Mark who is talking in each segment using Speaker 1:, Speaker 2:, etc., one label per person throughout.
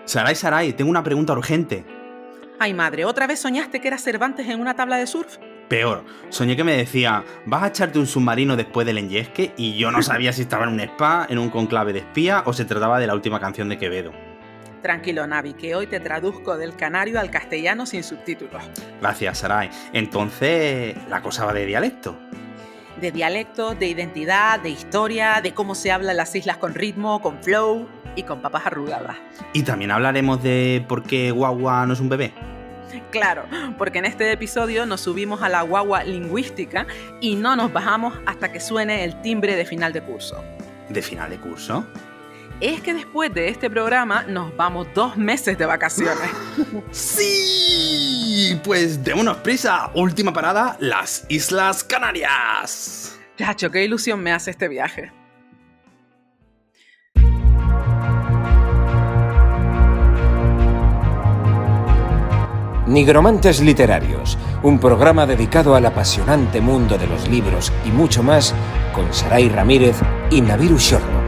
Speaker 1: Saray, tengo una pregunta urgente.
Speaker 2: Ay, madre, ¿otra vez soñaste que eras Cervantes en una tabla de surf?
Speaker 1: Peor, soñé que me decía, vas a echarte un submarino después del enyesque y yo no sabía si estaba en un spa, en un conclave de espía o se trataba de la última canción de Quevedo.
Speaker 2: Tranquilo, Navi, que hoy te traduzco del canario al castellano sin subtítulos.
Speaker 1: Gracias, Saray. Entonces, la cosa va de dialecto.
Speaker 2: De dialecto, de identidad, de historia, de cómo se habla en las islas con ritmo, con flow y con papas arrugadas.
Speaker 1: Y también hablaremos de por qué guagua no es un bebé.
Speaker 2: Claro, porque en este episodio nos subimos a la guagua lingüística y no nos bajamos hasta que suene el timbre de final de curso.
Speaker 1: ¿De final de curso?
Speaker 2: Es que después de este programa nos vamos 2 meses de vacaciones.
Speaker 1: ¡Sí! Pues démonos prisa. Última parada, las Islas Canarias.
Speaker 2: Chacho, qué ilusión me hace este viaje.
Speaker 3: Nigromantes Literarios, un programa dedicado al apasionante mundo de los libros y mucho más, con Saray Ramírez y Naviru Xorno.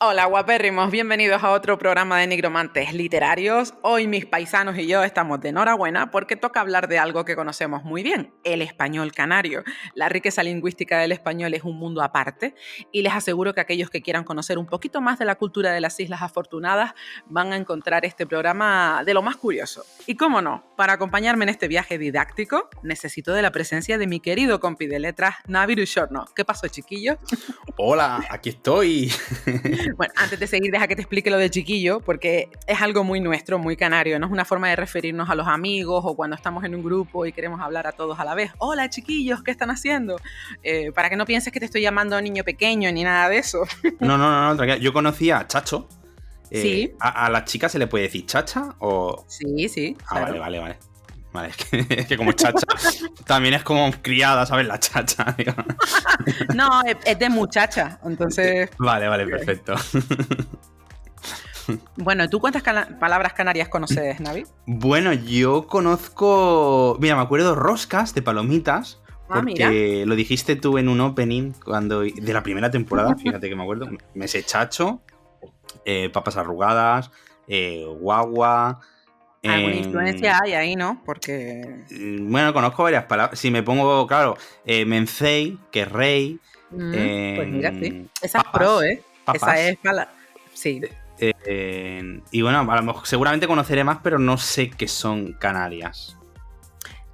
Speaker 2: Hola guapérrimos, bienvenidos a otro programa de Nigromantes Literarios. Hoy mis paisanos y yo estamos de enhorabuena porque toca hablar de algo que conocemos muy bien, el español canario. La riqueza lingüística del español es un mundo aparte y les aseguro que aquellos que quieran conocer un poquito más de la cultura de las Islas Afortunadas van a encontrar este programa de lo más curioso. Y cómo no, para acompañarme en este viaje didáctico necesito de la presencia de mi querido compi de letras, Naviru Xorno. ¿Qué pasó, chiquillo?
Speaker 1: Hola, aquí estoy.
Speaker 2: Bueno, antes de seguir, deja que te explique lo de chiquillo, porque es algo muy nuestro, muy canario, no es una forma de referirnos a los amigos o cuando estamos en un grupo y queremos hablar a todos a la vez. Hola, chiquillos, ¿qué están haciendo? Para que no pienses que te estoy llamando niño pequeño ni nada de eso.
Speaker 1: No, tranquila. Yo conocía a Chacho.
Speaker 2: Sí.
Speaker 1: ¿A la chica se le puede decir chacha o...?
Speaker 2: Sí.
Speaker 1: Ah,
Speaker 2: claro.
Speaker 1: vale. Vale, es que como chacha también es como criada, ¿sabes? La chacha. Digo.
Speaker 2: No, es de muchacha, entonces...
Speaker 1: Vale, perfecto.
Speaker 2: Bueno, ¿tú cuántas palabras canarias conoces, Navi?
Speaker 1: Bueno, yo conozco... Mira, me acuerdo roscas de palomitas. Porque lo dijiste tú en un opening de la primera temporada, fíjate que me acuerdo. Me sé chacho, papas arrugadas, guagua...
Speaker 2: Alguna influencia hay ahí, ¿no? Porque...
Speaker 1: Bueno, conozco varias palabras. Si me pongo, claro, mencei, que es rey.
Speaker 2: Pues mira, sí. Esa
Speaker 1: papas,
Speaker 2: es pro, ¿eh?
Speaker 1: Papas.
Speaker 2: Esa es para... Sí.
Speaker 1: Y bueno, a lo mejor seguramente conoceré más, pero no sé qué son Canarias.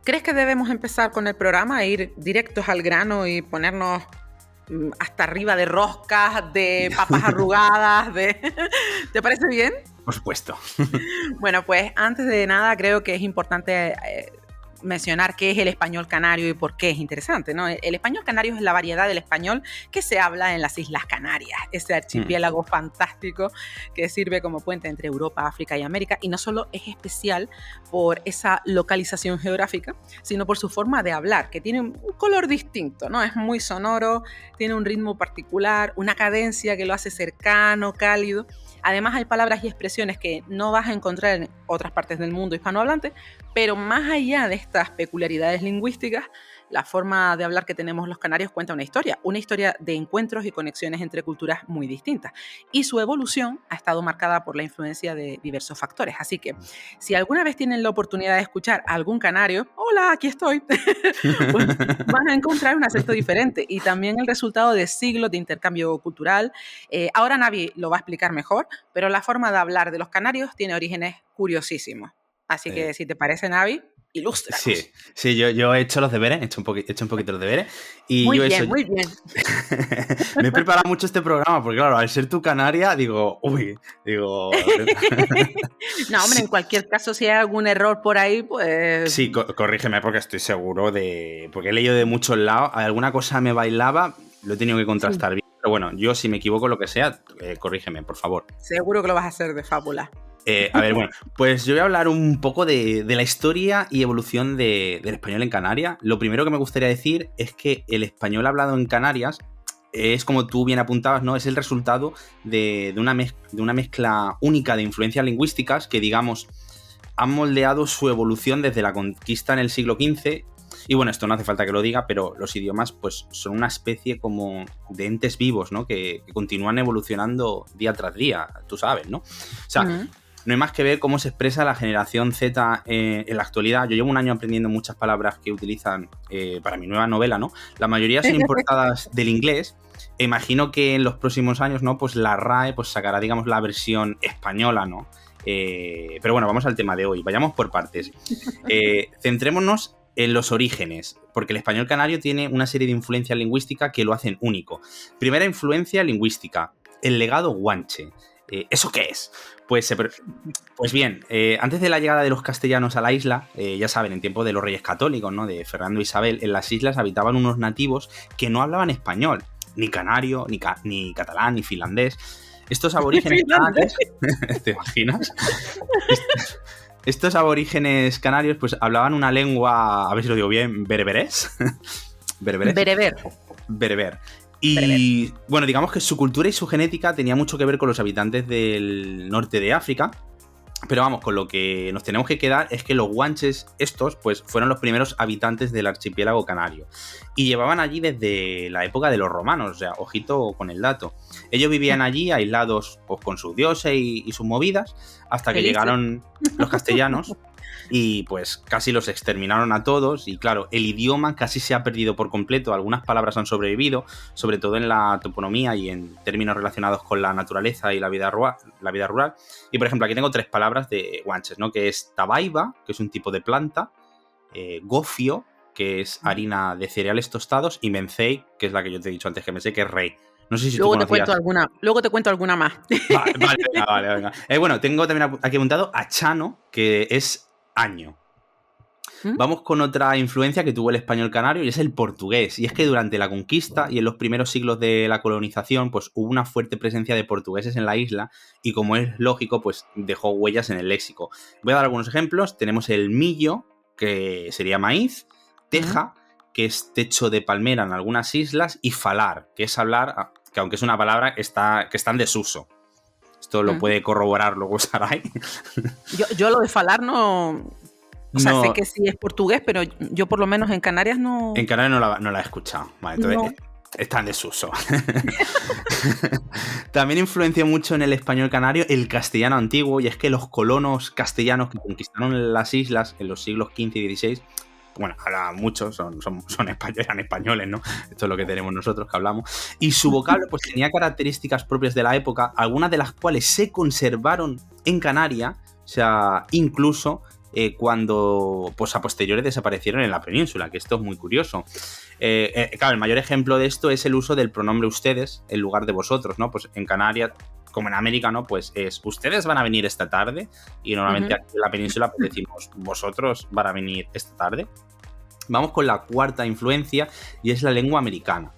Speaker 2: ¿Crees que debemos empezar con el programa e ir directos al grano y ponernos hasta arriba de roscas, de papas arrugadas, de... ¿Te parece bien?
Speaker 1: Por supuesto.
Speaker 2: Bueno, pues antes de nada creo que es importante mencionar qué es el español canario y por qué es interesante, ¿no? El español canario es la variedad del español que se habla en las Islas Canarias, ese archipiélago fantástico que sirve como puente entre Europa, África y América, y no solo es especial por esa localización geográfica, sino por su forma de hablar, que tiene un color distinto, ¿no? Es muy sonoro, tiene un ritmo particular, una cadencia que lo hace cercano, cálido. Además hay palabras y expresiones que no vas a encontrar en otras partes del mundo hispanohablante, pero más allá de estas peculiaridades lingüísticas, la forma de hablar que tenemos los canarios cuenta una historia de encuentros y conexiones entre culturas muy distintas. Y su evolución ha estado marcada por la influencia de diversos factores. Así que, si alguna vez tienen la oportunidad de escuchar a algún canario, hola, aquí estoy, pues van a encontrar un acento diferente y también el resultado de siglos de intercambio cultural. Ahora Navi lo va a explicar mejor, pero la forma de hablar de los canarios tiene orígenes curiosísimos. Así que, si te parece, Navi, ilústranos.
Speaker 1: Sí, yo he hecho los deberes, he hecho un poquito los deberes. Y
Speaker 2: muy
Speaker 1: yo
Speaker 2: bien, muy bien.
Speaker 1: Me he preparado mucho este programa, porque claro, al ser tú canaria, digo...
Speaker 2: No, hombre, en cualquier caso, si hay algún error por ahí, pues...
Speaker 1: Sí, corrígeme, porque estoy seguro de... Porque he leído de muchos lados, alguna cosa me bailaba, lo he tenido que contrastar bien. Pero bueno, yo si me equivoco, lo que sea, corrígeme, por favor.
Speaker 2: Seguro que lo vas a hacer de fábula.
Speaker 1: A ver, bueno, pues yo voy a hablar un poco de la historia y evolución del español en Canarias. Lo primero que me gustaría decir es que el español hablado en Canarias es, como tú bien apuntabas, ¿no? Es el resultado de una mezcla única de influencias lingüísticas que, digamos, han moldeado su evolución desde la conquista en el siglo XV Y bueno, esto no hace falta que lo diga, pero los idiomas pues son una especie como de entes vivos, ¿no? Que continúan evolucionando día tras día, tú sabes, ¿no? O sea, no hay más que ver cómo se expresa la generación Z en la actualidad. Yo llevo un año aprendiendo muchas palabras que utilizan para mi nueva novela, ¿no? La mayoría son importadas del inglés. Imagino que en los próximos años, ¿no? Pues la RAE pues sacará, digamos, la versión española, ¿no? Pero bueno, vamos al tema de hoy. Vayamos por partes. Centrémonos en los orígenes, porque el español canario tiene una serie de influencias lingüísticas que lo hacen único. Primera influencia lingüística, el legado guanche. ¿Eso qué es? Pues bien, antes de la llegada de los castellanos a la isla, ya saben, en tiempo de los reyes católicos, ¿no? De Fernando e Isabel, en las islas habitaban unos nativos que no hablaban español, ni canario, ni catalán, ni finlandés. Estos aborígenes canarios, ¿te imaginas? Estos aborígenes canarios pues hablaban una lengua, a ver si lo digo bien, berberés. Bereber. Y bueno, digamos que su cultura y su genética tenía mucho que ver con los habitantes del norte de África. Pero vamos, con lo que nos tenemos que quedar es que los guanches estos pues fueron los primeros habitantes del archipiélago canario. Y llevaban allí desde la época de los romanos, o sea, ojito con el dato. Ellos vivían allí aislados pues, con sus dioses y sus movidas, hasta que llegaron los castellanos y pues casi los exterminaron a todos. Y claro, el idioma casi se ha perdido por completo. Algunas palabras han sobrevivido, sobre todo en la toponimia y en términos relacionados con la naturaleza y la vida rural. Y por ejemplo, aquí tengo 3 palabras de guanches, ¿no? Que es tabaiba, que es un tipo de planta, gofio, que es harina de cereales tostados, y mencey, que es la que yo te he dicho antes que me sé, que es rey. No sé si
Speaker 2: luego
Speaker 1: tú conocías.
Speaker 2: Luego te cuento alguna más.
Speaker 1: Vale, venga. Bueno, tengo también aquí apuntado a chano, que es año. Vamos con otra influencia que tuvo el español canario y es el portugués. Y es que durante la conquista y en los primeros siglos de la colonización, pues hubo una fuerte presencia de portugueses en la isla y, como es lógico, pues dejó huellas en el léxico. Voy a dar algunos ejemplos. Tenemos el millo, que sería maíz, teja, que es techo de palmera en algunas islas, y falar, que es hablar, que aunque es una palabra que está en desuso. Esto lo puede corroborar luego Saray.
Speaker 2: Yo lo de falar no... O sea, sé que sí es portugués, pero yo por lo menos en Canarias no...
Speaker 1: En Canarias no la he escuchado. Vale, entonces está en desuso. También influenció mucho en el español canario el castellano antiguo, y es que los colonos castellanos que conquistaron las islas en los siglos XV y XVI, bueno, ahora muchos eran españoles, ¿no? Esto es lo que tenemos nosotros que hablamos. Y su vocablo pues tenía características propias de la época, algunas de las cuales se conservaron en Canarias, o sea, incluso cuando pues a posteriores desaparecieron en la península, que esto es muy curioso. Claro, el mayor ejemplo de esto es el uso del pronombre ustedes en lugar de vosotros, ¿no? Pues en Canarias, como en América, ¿no? Pues es ustedes van a venir esta tarde, y normalmente aquí en la península pues decimos vosotros van a venir esta tarde. Vamos con la cuarta influencia, y es la lengua americana.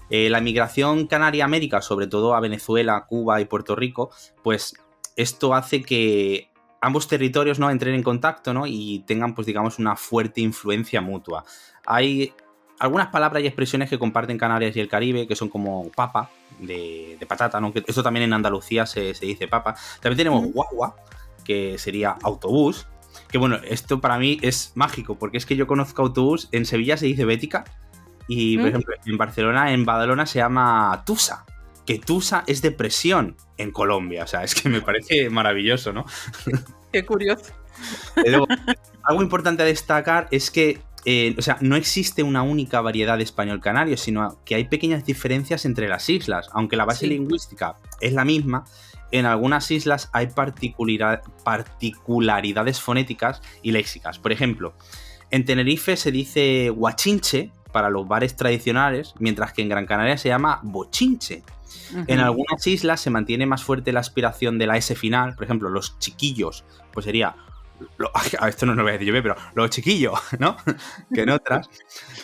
Speaker 1: La migración canaria a América, sobre todo a Venezuela, Cuba y Puerto Rico, pues esto hace que ambos territorios, ¿no? entren en contacto, ¿no? y tengan, pues digamos, una fuerte influencia mutua. Hay algunas palabras y expresiones que comparten Canarias y el Caribe, que son como papa, de patata, ¿no? Que esto también en Andalucía se dice papa. También tenemos guagua, que sería autobús, que bueno, esto para mí es mágico, porque es que yo conozco autobús, en Sevilla se dice bética, y por ejemplo en Barcelona, en Badalona se llama tusa, que tusa es de presión en Colombia. O sea, es que me parece maravilloso, ¿no?
Speaker 2: Qué curioso.
Speaker 1: Luego, algo importante a destacar es que o sea, no existe una única variedad de español canario, sino que hay pequeñas diferencias entre las islas. Aunque la base lingüística es la misma, en algunas islas hay particularidades fonéticas y léxicas. Por ejemplo, en Tenerife se dice guachinche para los bares tradicionales, mientras que en Gran Canaria se llama bochinche. En algunas islas se mantiene más fuerte la aspiración de la S final. Por ejemplo, los chiquillos, pues sería... esto no lo voy a decir yo, pero los chiquillos, ¿no? Que en otras.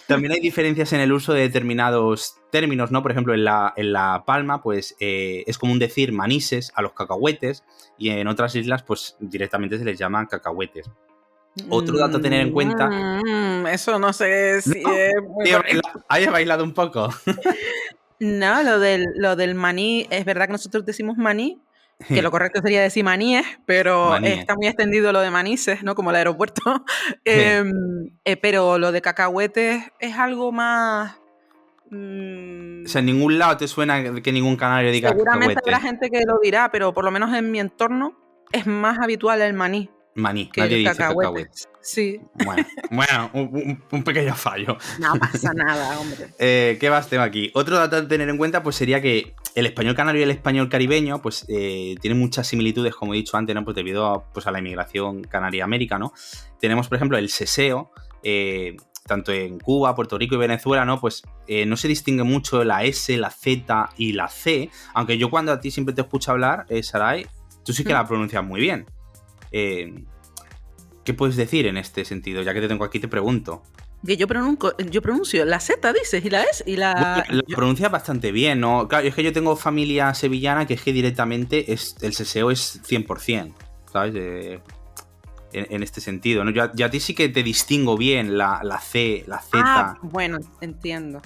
Speaker 1: También hay diferencias en el uso de determinados términos, ¿no? Por ejemplo, en La Palma, pues es común decir manises a los cacahuetes, y en otras islas, pues directamente se les llama cacahuetes. Otro dato a tener en cuenta...
Speaker 2: Eso no sé si
Speaker 1: ¿No?
Speaker 2: es muy
Speaker 1: ¿Hayas bailado un poco?
Speaker 2: No, lo del maní, es verdad que nosotros decimos maní, que lo correcto sería decir maníes, pero
Speaker 1: Maníes.
Speaker 2: está muy extendido lo de manises, ¿no? Como el aeropuerto. Pero lo de cacahuetes es algo más...
Speaker 1: O sea, en ningún lado te suena que ningún canario diga
Speaker 2: seguramente
Speaker 1: cacahuete.
Speaker 2: habrá gente que lo dirá, pero por lo menos en mi entorno es más habitual el maní
Speaker 1: Maní,
Speaker 2: que
Speaker 1: nadie
Speaker 2: el
Speaker 1: dice
Speaker 2: cacahuete.
Speaker 1: cacahuete.
Speaker 2: Sí,
Speaker 1: Bueno, un pequeño fallo.
Speaker 2: no pasa nada, hombre.
Speaker 1: ¿Qué más tengo aquí? Otro dato a tener en cuenta pues sería que el español canario y el español caribeño pues tienen muchas similitudes, como he dicho antes, ¿no? Pues debido a la inmigración canaria a América, ¿no? Tenemos, por ejemplo, el seseo, tanto en Cuba, Puerto Rico y Venezuela, ¿no? Pues no se distingue mucho la S, la Z y la C, aunque yo cuando a ti siempre te escucho hablar, Saray, tú sí que la pronuncias muy bien. ¿Qué puedes decir en este sentido? Ya que te tengo aquí, te pregunto.
Speaker 2: Que yo pronuncio la Z, dices, y la S, y la...
Speaker 1: Bueno, la pronuncias bastante bien, ¿no? Claro, es que yo tengo familia sevillana que es que directamente el seseo es 100%, ¿sabes? En este sentido, ¿no? Yo a ti sí que te distingo bien la C, la Z.
Speaker 2: Ah, bueno, entiendo.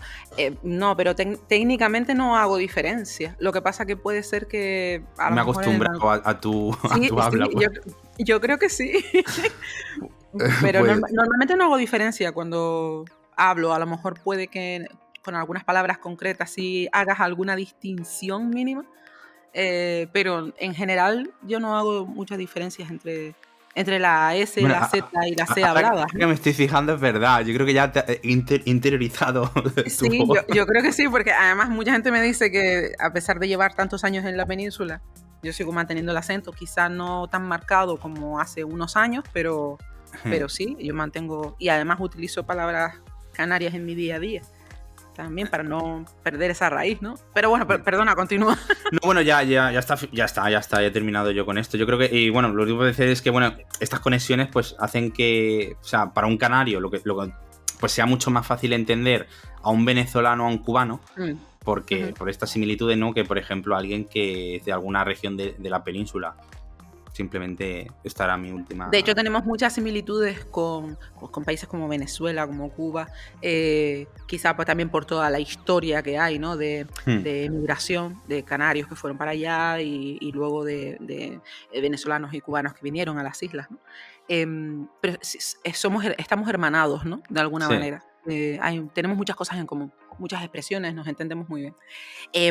Speaker 2: No, pero técnicamente no hago diferencia. Lo que pasa que puede ser que...
Speaker 1: Me he acostumbrado a tu habla.
Speaker 2: Sí, yo creo que sí. Pero
Speaker 1: Pues-
Speaker 2: normalmente no hago diferencia cuando hablo. A lo mejor puede que con algunas palabras concretas sí hagas alguna distinción mínima. Pero en general yo no hago muchas diferencias entre la S,
Speaker 1: Bueno,
Speaker 2: la Z y la C
Speaker 1: ahora
Speaker 2: habladas.
Speaker 1: que me estoy fijando, es verdad. Yo creo que ya te he interiorizado tu
Speaker 2: Sí,
Speaker 1: voz.
Speaker 2: yo creo que sí, porque además mucha gente me dice que a pesar de llevar tantos años en la península, yo sigo manteniendo el acento, quizás no tan marcado como hace unos años, pero sí, yo mantengo, y además utilizo palabras canarias en mi día a día, también para no perder esa raíz, ¿no? Pero bueno, perdona, continúa.
Speaker 1: No, bueno, ya he terminado yo con esto. Yo creo que, y bueno, lo que puedo decir es que, bueno, estas conexiones pues hacen que, o sea, para un canario lo que pues sea mucho más fácil entender a un venezolano o a un cubano, porque por estas similitudes, ¿no? Que, por ejemplo, alguien que es de alguna región de la península. Simplemente esta era mi última...
Speaker 2: De hecho, tenemos muchas similitudes con países como Venezuela, como Cuba, quizá pues también por toda la historia que hay, ¿no? De migración de canarios que fueron para allá y luego de venezolanos y cubanos que vinieron a las islas, ¿no? Pero estamos hermanados, ¿no? De alguna manera. Tenemos muchas cosas en común, muchas expresiones, nos entendemos muy bien.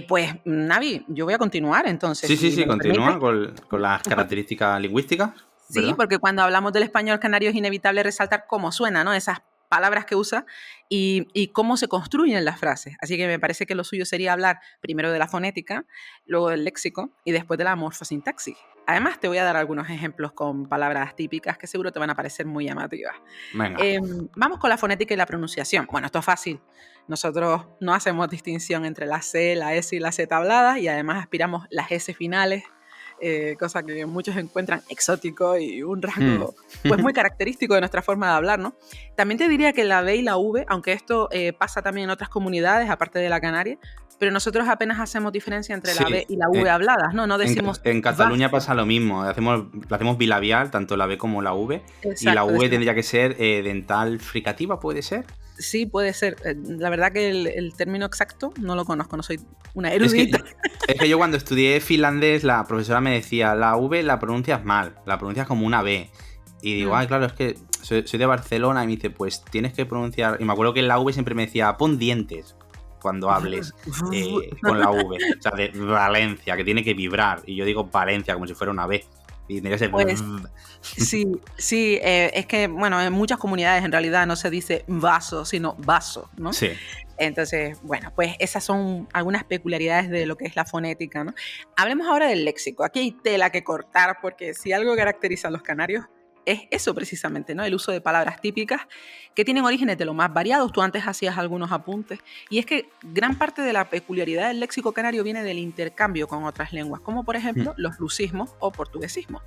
Speaker 2: Pues, Navi, yo voy a continuar entonces.
Speaker 1: Sí, continúa con las características lingüísticas. ¿verdad?
Speaker 2: Sí, porque cuando hablamos del español canario es inevitable resaltar cómo suena, ¿no? Esas palabras que usa y cómo se construyen las frases. Así que me parece que lo suyo sería hablar primero de la fonética, luego del léxico y después de la morfosintaxis. Además, te voy a dar algunos ejemplos con palabras típicas que seguro te van a parecer muy llamativas.
Speaker 1: Venga.
Speaker 2: Vamos con la fonética y la pronunciación. Bueno, esto es fácil. Nosotros no hacemos distinción entre la C, la S y la Z habladas y además aspiramos las S finales, cosa que muchos encuentran exótico y un rasgo pues muy característico de nuestra forma de hablar, ¿no? También te diría que la B y la V, aunque esto pasa también en otras comunidades, aparte de la Canaria, pero nosotros apenas hacemos diferencia entre la B y la V habladas, ¿no? No decimos...
Speaker 1: En Cataluña pasa lo mismo, lo hacemos bilabial, tanto la B como la V,
Speaker 2: Exacto,
Speaker 1: y la V tendría que ser dental fricativa, ¿puede ser?
Speaker 2: Sí, puede ser. La verdad que el término exacto no lo conozco, no soy una erudita.
Speaker 1: Es que yo cuando estudié finlandés, la profesora me decía, la V la pronuncias mal, la pronuncias como una B. Y digo, ay, claro, es que soy de Barcelona, y me dice, pues tienes que pronunciar... Y me acuerdo que en la V siempre me decía, pon dientes cuando hables con la V. O sea, de Valencia, que tiene que vibrar. Y yo digo Valencia como si fuera una B. Y tendría que ser...
Speaker 2: Pues, sí, es que, bueno, en muchas comunidades en realidad no se dice vaso, sino vaso, ¿no?
Speaker 1: Sí.
Speaker 2: Entonces, bueno, pues esas son algunas peculiaridades de lo que es la fonética, ¿no? Hablemos ahora del léxico. Aquí hay tela que cortar, porque si algo caracteriza a los canarios es eso precisamente, ¿no? El uso de palabras típicas que tienen orígenes de lo más variados. Tú antes hacías algunos apuntes. Y es que gran parte de la peculiaridad del léxico canario viene del intercambio con otras lenguas, como por ejemplo los lusismos o portuguesismos.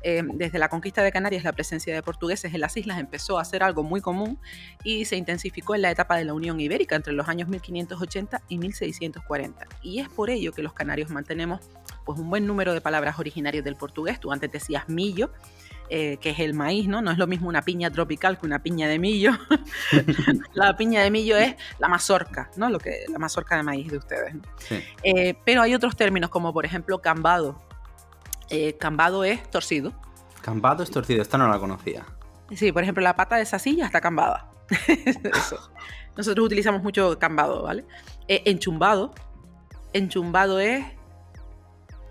Speaker 2: Desde la conquista de Canarias, la presencia de portugueses en las islas empezó a ser algo muy común y se intensificó en la etapa de la Unión Ibérica entre los años 1580 y 1640. Y es por ello que los canarios mantenemos pues, un buen número de palabras originarias del portugués. Tú antes decías millo, que es el maíz, ¿no? No es lo mismo una piña tropical que una piña de millo. La piña de millo es la mazorca, ¿no? La mazorca de maíz de ustedes, ¿no? Sí. Pero hay otros términos como, por ejemplo, cambado, Cambado es torcido.
Speaker 1: Cambado es torcido, esta no la conocía.
Speaker 2: Sí, por ejemplo, la pata de esa silla está cambada. Eso. Nosotros utilizamos mucho cambado, ¿vale? Enchumbado. Enchumbado es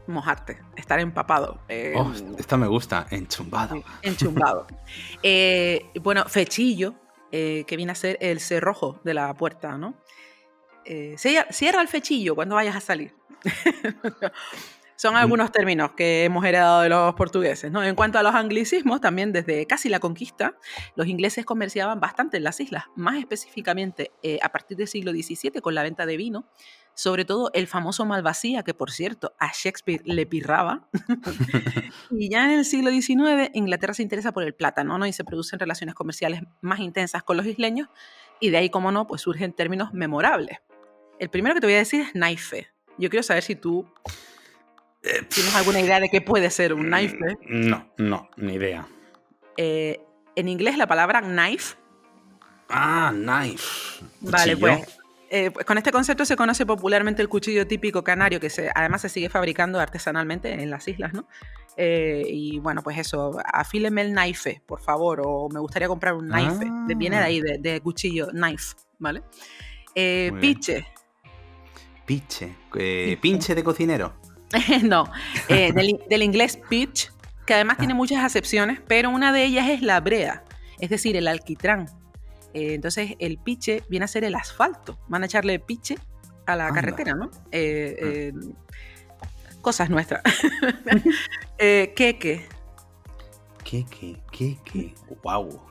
Speaker 2: mojarte, estar empapado.
Speaker 1: Esta me gusta, enchumbado.
Speaker 2: Enchumbado. Bueno, fechillo, que viene a ser el cerrojo de la puerta, ¿no? Cierra el fechillo cuando vayas a salir. Son algunos términos que hemos heredado de los portugueses, ¿no? En cuanto a los anglicismos, también desde casi la conquista, los ingleses comerciaban bastante en las islas, más específicamente a partir del siglo XVII con la venta de vino, sobre todo el famoso Malvasía, que por cierto a Shakespeare le pirraba. Y ya en el siglo XIX Inglaterra se interesa por el plátano, ¿no? Y se producen relaciones comerciales más intensas con los isleños, y de ahí, como no, pues surgen términos memorables. El primero que te voy a decir es naife. Yo quiero saber si tú ¿tienes alguna idea de qué puede ser un knife?
Speaker 1: No, ni idea.
Speaker 2: En inglés la palabra knife.
Speaker 1: Knife.
Speaker 2: Vale, pues con este concepto se conoce popularmente el cuchillo típico canario, que además se sigue fabricando artesanalmente en las islas, ¿no? Y bueno, pues eso, afíleme el knife, por favor, o me gustaría comprar un knife. Viene de ahí, de cuchillo, knife, ¿vale? Piche.
Speaker 1: Piche. Pinche de cocinero.
Speaker 2: No, del inglés pitch, que además tiene muchas acepciones, pero una de ellas es la brea, es decir, el alquitrán. Entonces el piche viene a ser el asfalto. Van a echarle piche a la carretera, ¿no? Cosas nuestras. Queque.
Speaker 1: Queque. Wow.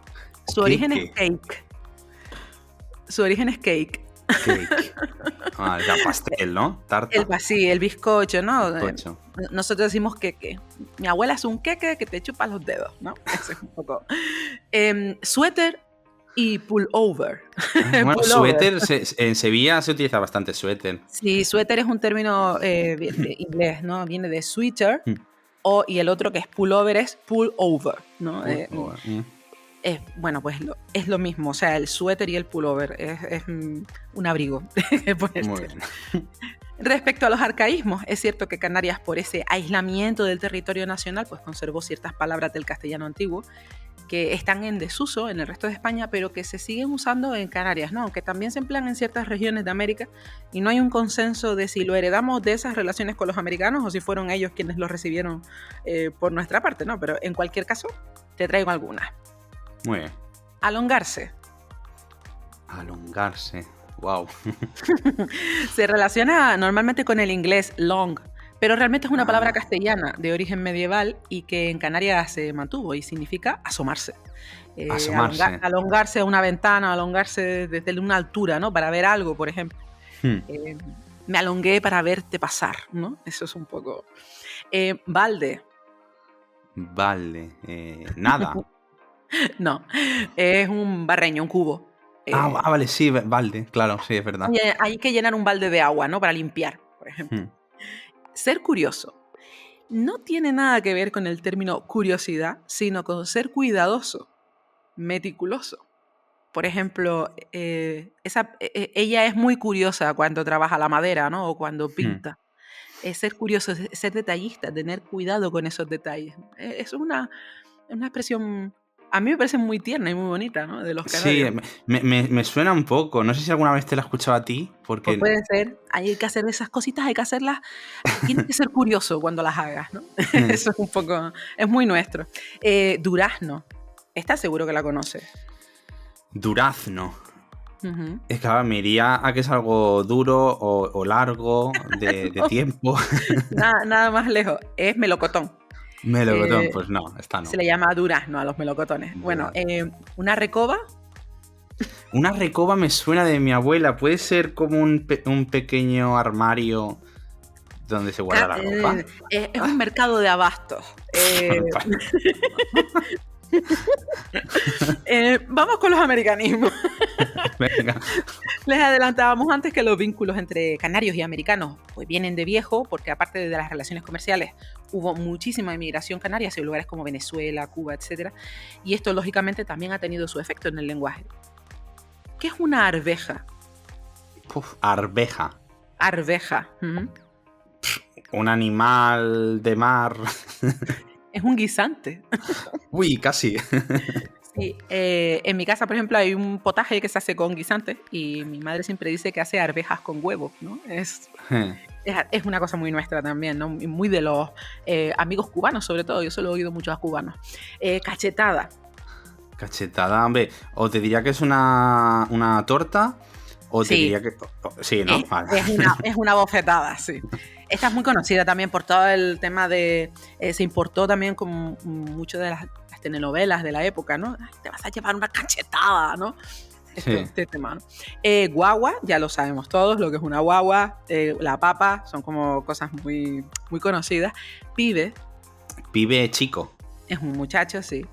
Speaker 2: Su origen es cake. Cake.
Speaker 1: Ya pastel, ¿no? Tarta.
Speaker 2: Sí, el bizcocho, ¿no?
Speaker 1: Bizcocho.
Speaker 2: Nosotros decimos queque. Mi abuela es un queque que te chupa los dedos, ¿no? Eso es un poco. Suéter y pullover.
Speaker 1: Bueno, suéter, en Sevilla se utiliza bastante suéter.
Speaker 2: Sí, suéter es un término de inglés, ¿no? Viene de sweater, y el otro que es pullover es pullover, ¿no? Bueno, pues es lo mismo, o sea, el suéter y el pullover es un abrigo.
Speaker 1: Muy bien.
Speaker 2: Respecto a los arcaísmos, es cierto que Canarias, por ese aislamiento del territorio nacional, pues conservó ciertas palabras del castellano antiguo que están en desuso en el resto de España, pero que se siguen usando en Canarias, ¿no? Aunque también se emplean en ciertas regiones de América, y no hay un consenso de si lo heredamos de esas relaciones con los americanos o si fueron ellos quienes lo recibieron por nuestra parte, ¿no? Pero en cualquier caso, te traigo algunas.
Speaker 1: Muy bien.
Speaker 2: Alongarse.
Speaker 1: Wow.
Speaker 2: Se relaciona normalmente con el inglés long, pero realmente es una palabra castellana de origen medieval y que en Canarias se mantuvo y significa asomarse. Alongarse a una ventana, alongarse desde una altura, ¿no? Para ver algo, por ejemplo. Me alongué para verte pasar, ¿no? Eso es un poco. Balde.
Speaker 1: Nada.
Speaker 2: No, es un barreño, un cubo.
Speaker 1: Vale, sí, balde, claro, sí, es verdad.
Speaker 2: Hay que llenar un balde de agua, ¿no? Para limpiar, por ejemplo. Ser curioso no tiene nada que ver con el término curiosidad, sino con ser cuidadoso, meticuloso. Por ejemplo, ella es muy curiosa cuando trabaja la madera, ¿no? O cuando pinta. Ser curioso, ser detallista, tener cuidado con esos detalles. Es una expresión, a mí me parece muy tierna y muy bonita, ¿no? De los canarios.
Speaker 1: Sí, me suena un poco. No sé si alguna vez te la he escuchado a ti. Porque...
Speaker 2: Pues puede ser. Hay que hacer esas cositas, hay que hacerlas. Tienes que ser curioso cuando las hagas, ¿no? Eso es un poco, es muy nuestro. Durazno. ¿Estás seguro que la conoces?
Speaker 1: Durazno. Es que ahora me iría a que es algo duro o largo de tiempo.
Speaker 2: Nada más lejos. Es melocotón.
Speaker 1: Melocotón, pues no, esta no.
Speaker 2: Se le llama durazno a los melocotones. Bueno, ¿una recoba?
Speaker 1: Una recoba me suena de mi abuela. Puede ser como un pequeño armario donde se guarda la ropa.
Speaker 2: Es un mercado de abastos. Vamos con los americanismos.
Speaker 1: Venga.
Speaker 2: Les adelantábamos antes que los vínculos entre canarios y americanos pues vienen de viejo, porque aparte de las relaciones comerciales hubo muchísima inmigración canaria hacia lugares como Venezuela, Cuba, etc. Y esto lógicamente también ha tenido su efecto en el lenguaje. ¿Qué es una arveja?
Speaker 1: Arveja.
Speaker 2: Arveja.
Speaker 1: Un animal de mar.
Speaker 2: Es un guisante.
Speaker 1: Uy, casi.
Speaker 2: Sí, en mi casa, por ejemplo, hay un potaje que se hace con guisantes y mi madre siempre dice que hace arvejas con huevo, ¿no? Es una cosa muy nuestra también, ¿no? Muy de los amigos cubanos, sobre todo. Yo solo he oído mucho a cubanos. Cachetada.
Speaker 1: Cachetada, hombre. O te diría que es una torta, o te diría que... Sí, ¿no? Vale.
Speaker 2: Es una bofetada, sí. Esta es muy conocida también por todo el tema de... se importó también con mucho de las telenovelas de la época, ¿no? Ay, te vas a llevar una cachetada, ¿no? Este tema, ¿no? Guagua, ya lo sabemos todos, lo que es una guagua. La papa, son como cosas muy, muy conocidas. Pibe.
Speaker 1: Pibe chico.
Speaker 2: Es un muchacho, sí.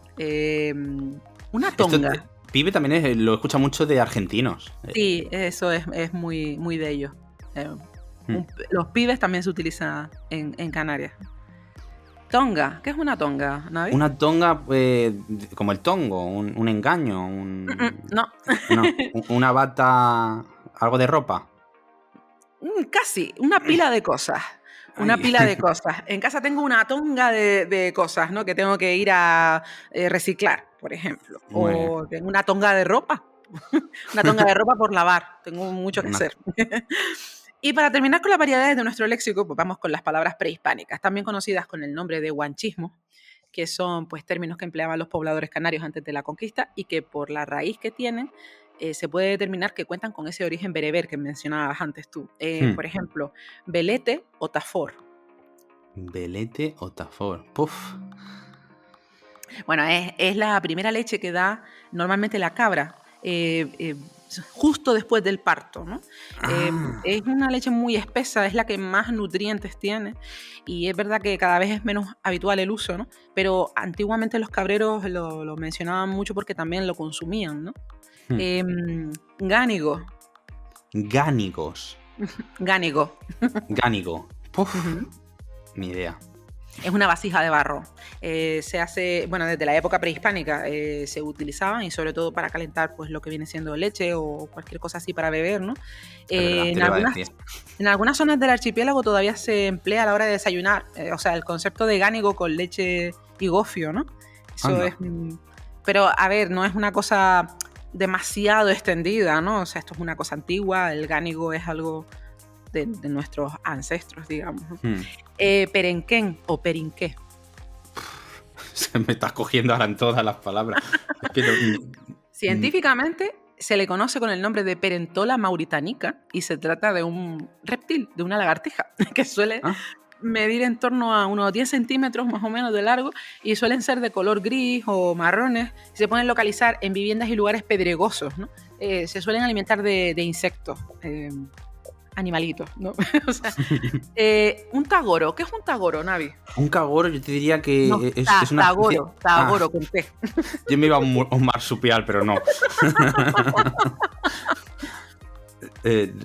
Speaker 2: Una tonga.
Speaker 1: Pibe también lo escucha mucho de argentinos.
Speaker 2: Sí, eso es muy, muy de ellos. Los pibes también se utilizan en Canarias. Tonga, ¿qué es una tonga, Navi?
Speaker 1: Una tonga, como el tongo, un engaño,
Speaker 2: No.
Speaker 1: Una bata, algo de ropa.
Speaker 2: Casi, una pila de cosas. Una pila de cosas. En casa tengo una tonga de cosas, ¿no? Que tengo que ir a reciclar, por ejemplo. O tengo una tonga de ropa. Una tonga de ropa por lavar. Tengo mucho que hacer. Y para terminar con las variedades de nuestro léxico, pues vamos con las palabras prehispánicas, también conocidas con el nombre de guanchismo, que son pues términos que empleaban los pobladores canarios antes de la conquista y que por la raíz que tienen se puede determinar que cuentan con ese origen bereber que mencionabas antes tú. Por ejemplo, velete o tafor.
Speaker 1: Velete o tafor. Puf.
Speaker 2: Bueno, es la primera leche que da normalmente la cabra. Justo después del parto, ¿no? Es una leche muy espesa, es la que más nutrientes tiene y es verdad que cada vez es menos habitual el uso, ¿no? Pero antiguamente los cabreros lo mencionaban mucho porque también lo consumían, ¿no? Gánigo.
Speaker 1: Gánigos.
Speaker 2: Gánigo.
Speaker 1: Gánigo. Puf, ni idea.
Speaker 2: Es una vasija de barro. Se hace, bueno, desde la época prehispánica se utilizaban y sobre todo para calentar pues lo que viene siendo leche o cualquier cosa así para beber, ¿no? En algunas zonas del archipiélago todavía se emplea a la hora de desayunar. O sea, el concepto de gánigo con leche y gofio, ¿no? Eso es... Pero, a ver, no es una cosa demasiado extendida, ¿no? O sea, esto es una cosa antigua. El gánigo es algo... De nuestros ancestros, digamos. Perenquén o perinqué.
Speaker 1: Se me está cogiendo ahora en todas las palabras.
Speaker 2: Científicamente se le conoce con el nombre de Perentola mauritanica y se trata de un reptil, de una lagartija, que suele medir en torno a unos 10 centímetros más o menos de largo y suelen ser de color gris o marrones y se pueden localizar en viviendas y lugares pedregosos, ¿no? Se suelen alimentar de insectos. Animalitos, ¿no? O sea, un tagoro. ¿Qué es un tagoro, Navi?
Speaker 1: Un tagoro, yo te diría que es una...
Speaker 2: Tagoro con T.
Speaker 1: Yo me iba a un marsupial, pero no.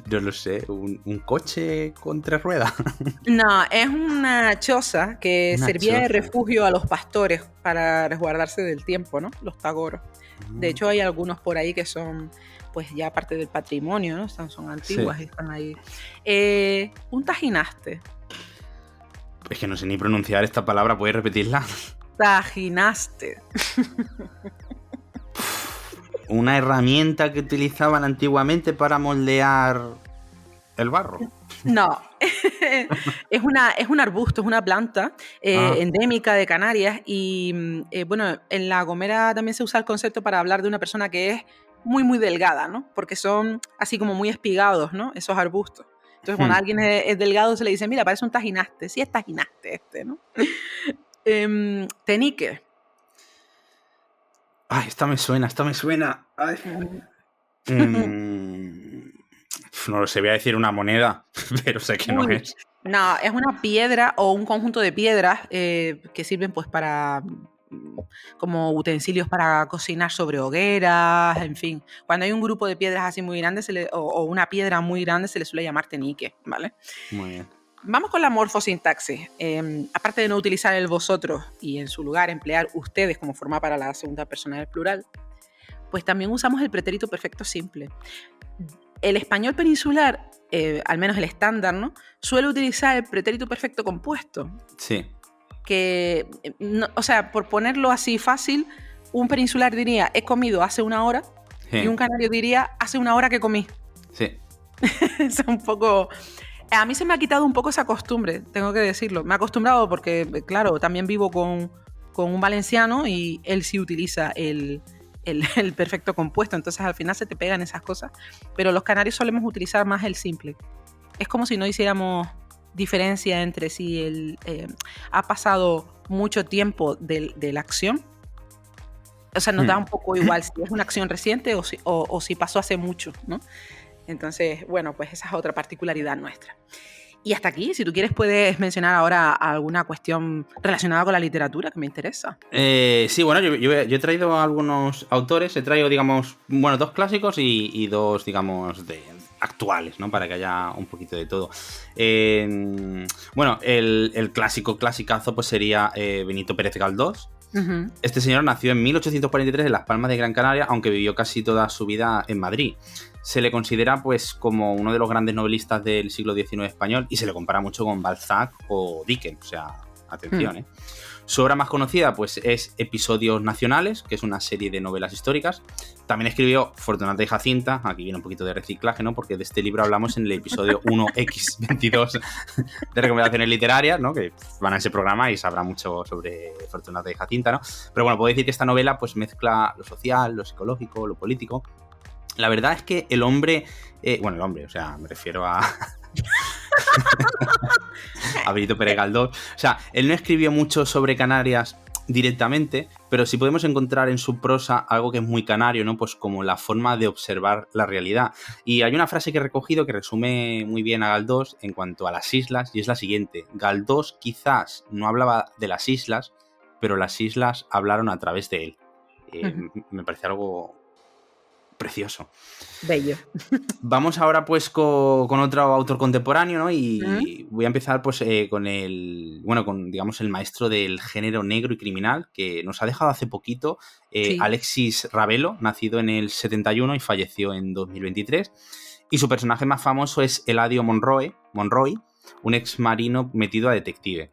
Speaker 1: No lo sé, ¿un coche con 3 ruedas?
Speaker 2: No, es una choza que servía de refugio a los pastores para resguardarse del tiempo, ¿no? Los tagoros. De hecho, hay algunos por ahí que son... pues ya parte del patrimonio, ¿no? Son antiguas y están ahí. Un tajinaste.
Speaker 1: Es que no sé ni pronunciar esta palabra, ¿puedes repetirla?
Speaker 2: Tajinaste.
Speaker 1: Una herramienta que utilizaban antiguamente para moldear el barro.
Speaker 2: No, es un arbusto, es una planta endémica de Canarias y bueno, en La Gomera también se usa el concepto para hablar de una persona que es muy, muy delgada, ¿no? Porque son así como muy espigados, ¿no? Esos arbustos. Entonces, cuando alguien es delgado, se le dice, mira, parece un tajinaste. Sí, es tajinaste este, ¿no? Tenique.
Speaker 1: Ay, esta me suena. Ay. No lo sé, voy a decir una moneda, pero sé que no es.
Speaker 2: No, es una piedra o un conjunto de piedras que sirven pues para... como utensilios para cocinar sobre hogueras, en fin. Cuando hay un grupo de piedras así muy grandes o una piedra muy grande se le suele llamar tenique, ¿vale?
Speaker 1: Muy bien.
Speaker 2: Vamos con la morfosintaxis. Aparte de no utilizar el vosotros y en su lugar emplear ustedes como forma para la segunda persona del plural, pues también usamos el pretérito perfecto simple. El español peninsular, al menos el estándar, ¿no? Suele utilizar el pretérito perfecto compuesto.
Speaker 1: Sí.
Speaker 2: que, no, o sea, por ponerlo así fácil, un peninsular diría, he comido hace una hora, y un canario diría, hace una hora que comí.
Speaker 1: Sí.
Speaker 2: Es un poco... A mí se me ha quitado un poco esa costumbre, tengo que decirlo. Me he acostumbrado porque, claro, también vivo con un valenciano y él sí utiliza el perfecto compuesto, entonces al final se te pegan esas cosas. Pero los canarios solemos utilizar más el simple. Es como si no hiciéramos diferencia entre si ha pasado mucho tiempo de la acción. O sea, nos da un poco igual si es una acción reciente o si pasó hace mucho, ¿no? Entonces, bueno, pues esa es otra particularidad nuestra. Y hasta aquí, si tú quieres, puedes mencionar ahora alguna cuestión relacionada con la literatura que me interesa.
Speaker 1: Sí, bueno, yo he traído a algunos autores, he traído, digamos, bueno, 2 clásicos y 2, digamos, actuales, ¿no? Para que haya un poquito de todo. Bueno, el clasicazo pues sería Benito Pérez Galdós.
Speaker 2: Uh-huh.
Speaker 1: Este señor nació en 1843 en Las Palmas de Gran Canaria, aunque vivió casi toda su vida en Madrid. Se le considera pues como uno de los grandes novelistas del siglo XIX español y se le compara mucho con Balzac o Dickens, o sea, atención, ¿eh? Su obra más conocida pues es Episodios Nacionales, que es una serie de novelas históricas. También escribió Fortunata y Jacinta, aquí viene un poquito de reciclaje, ¿no? Porque de este libro hablamos en el episodio 1X22 de recomendaciones literarias, ¿no? Que van a ese programa y sabrá mucho sobre Fortunata y Jacinta, ¿no? Pero bueno, puedo decir que esta novela pues mezcla lo social, lo psicológico, lo político. La verdad es que el hombre, o sea, me refiero a Benito Pérez Galdós. O sea, él no escribió mucho sobre Canarias directamente, pero sí podemos encontrar en su prosa algo que es muy canario, ¿no? Pues como la forma de observar la realidad. Y hay una frase que he recogido que resume muy bien a Galdós en cuanto a las islas, y es la siguiente: Galdós quizás no hablaba de las islas, pero las islas hablaron a través de él. Me parece algo precioso.
Speaker 2: Bello.
Speaker 1: Vamos ahora pues con otro autor contemporáneo, ¿no? Y voy a empezar pues con digamos el maestro del género negro y criminal que nos ha dejado hace poquito, sí. Alexis Ravelo, nacido en el 71 y falleció en 2023. Y su personaje más famoso es Eladio Monroy, un ex marino metido a detective.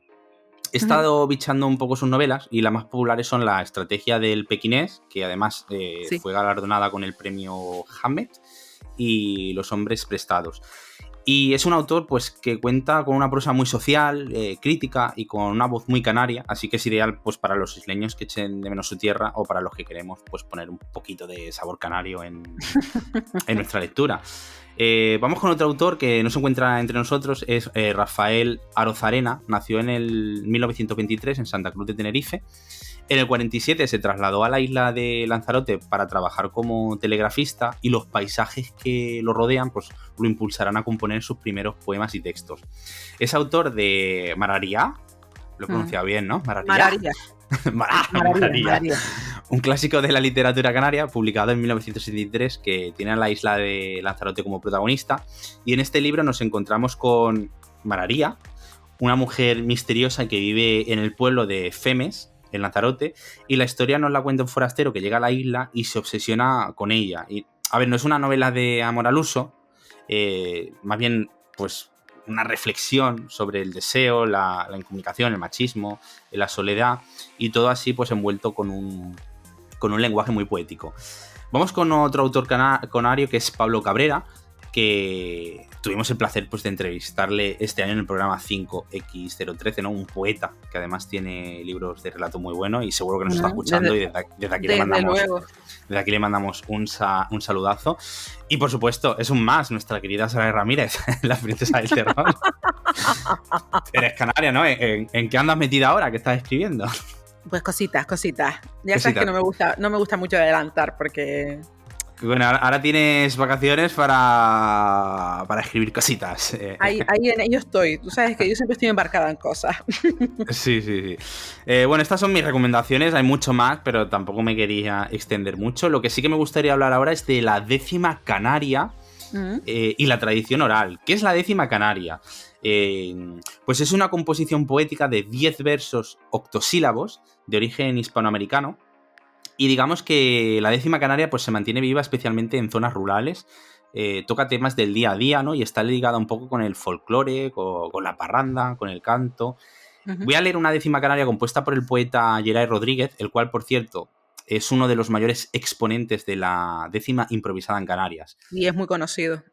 Speaker 1: He estado bichando un poco sus novelas y las más populares son La estrategia del pequinés, que además sí. Fue galardonada con el premio Hammett, y Los hombres prestados. Y es un autor pues que cuenta con una prosa muy social, crítica y con una voz muy canaria, así que es ideal pues para los isleños que echen de menos su tierra o para los que queremos pues poner un poquito de sabor canario en nuestra lectura. Vamos con otro autor que no se encuentra entre nosotros, es Rafael Arozarena. Nació en el 1923 en Santa Cruz de Tenerife. En el 47 se trasladó a la isla de Lanzarote para trabajar como telegrafista y los paisajes que lo rodean pues, lo impulsarán a componer sus primeros poemas y textos. Es autor de Mararia, lo he pronunciado bien, ¿no? Mararia. Mararia. Un clásico de la literatura canaria, publicado en 1973, que tiene a la isla de Lanzarote como protagonista. Y en este libro nos encontramos con Mararia, una mujer misteriosa que vive en el pueblo de Femes, en Lanzarote, y la historia nos la cuenta un forastero que llega a la isla y se obsesiona con ella. Y, a ver, no es una novela de amor al uso, más bien, pues, una reflexión sobre el deseo, la incomunicación, el machismo, la soledad, y todo así pues envuelto con un lenguaje muy poético. Vamos con otro autor canario que es Pablo Cabrera, que tuvimos el placer pues de entrevistarle este año en el programa 5X013, ¿no? Un poeta que además tiene libros de relato muy buenos y seguro que nos está escuchando y desde aquí le mandamos un saludazo. Y por supuesto, es un más, nuestra querida Saray Ramírez, la princesa del terror. Eres canaria, ¿no? ¿En qué andas metida ahora? ¿Qué estás escribiendo?
Speaker 2: Pues cositas. Ya sabes que no me gusta mucho adelantar porque...
Speaker 1: Bueno, ahora tienes vacaciones para escribir cositas.
Speaker 2: Ahí en ello estoy. Tú sabes que yo siempre estoy embarcada en cosas.
Speaker 1: Sí. Bueno, estas son mis recomendaciones. Hay mucho más, pero tampoco me quería extender mucho. Lo que sí que me gustaría hablar ahora es de la décima canaria y la tradición oral. ¿Qué es la décima canaria? Pues es una composición poética de 10 versos octosílabos de origen hispanoamericano. Y digamos que la décima canaria pues se mantiene viva especialmente en zonas rurales, toca temas del día a día, ¿no? Y está ligada un poco con el folclore, con la parranda, con el canto. Voy a leer una décima canaria compuesta por el poeta Geray Rodríguez, el cual, por cierto, es uno de los mayores exponentes de la décima improvisada en Canarias.
Speaker 2: Y es muy conocido.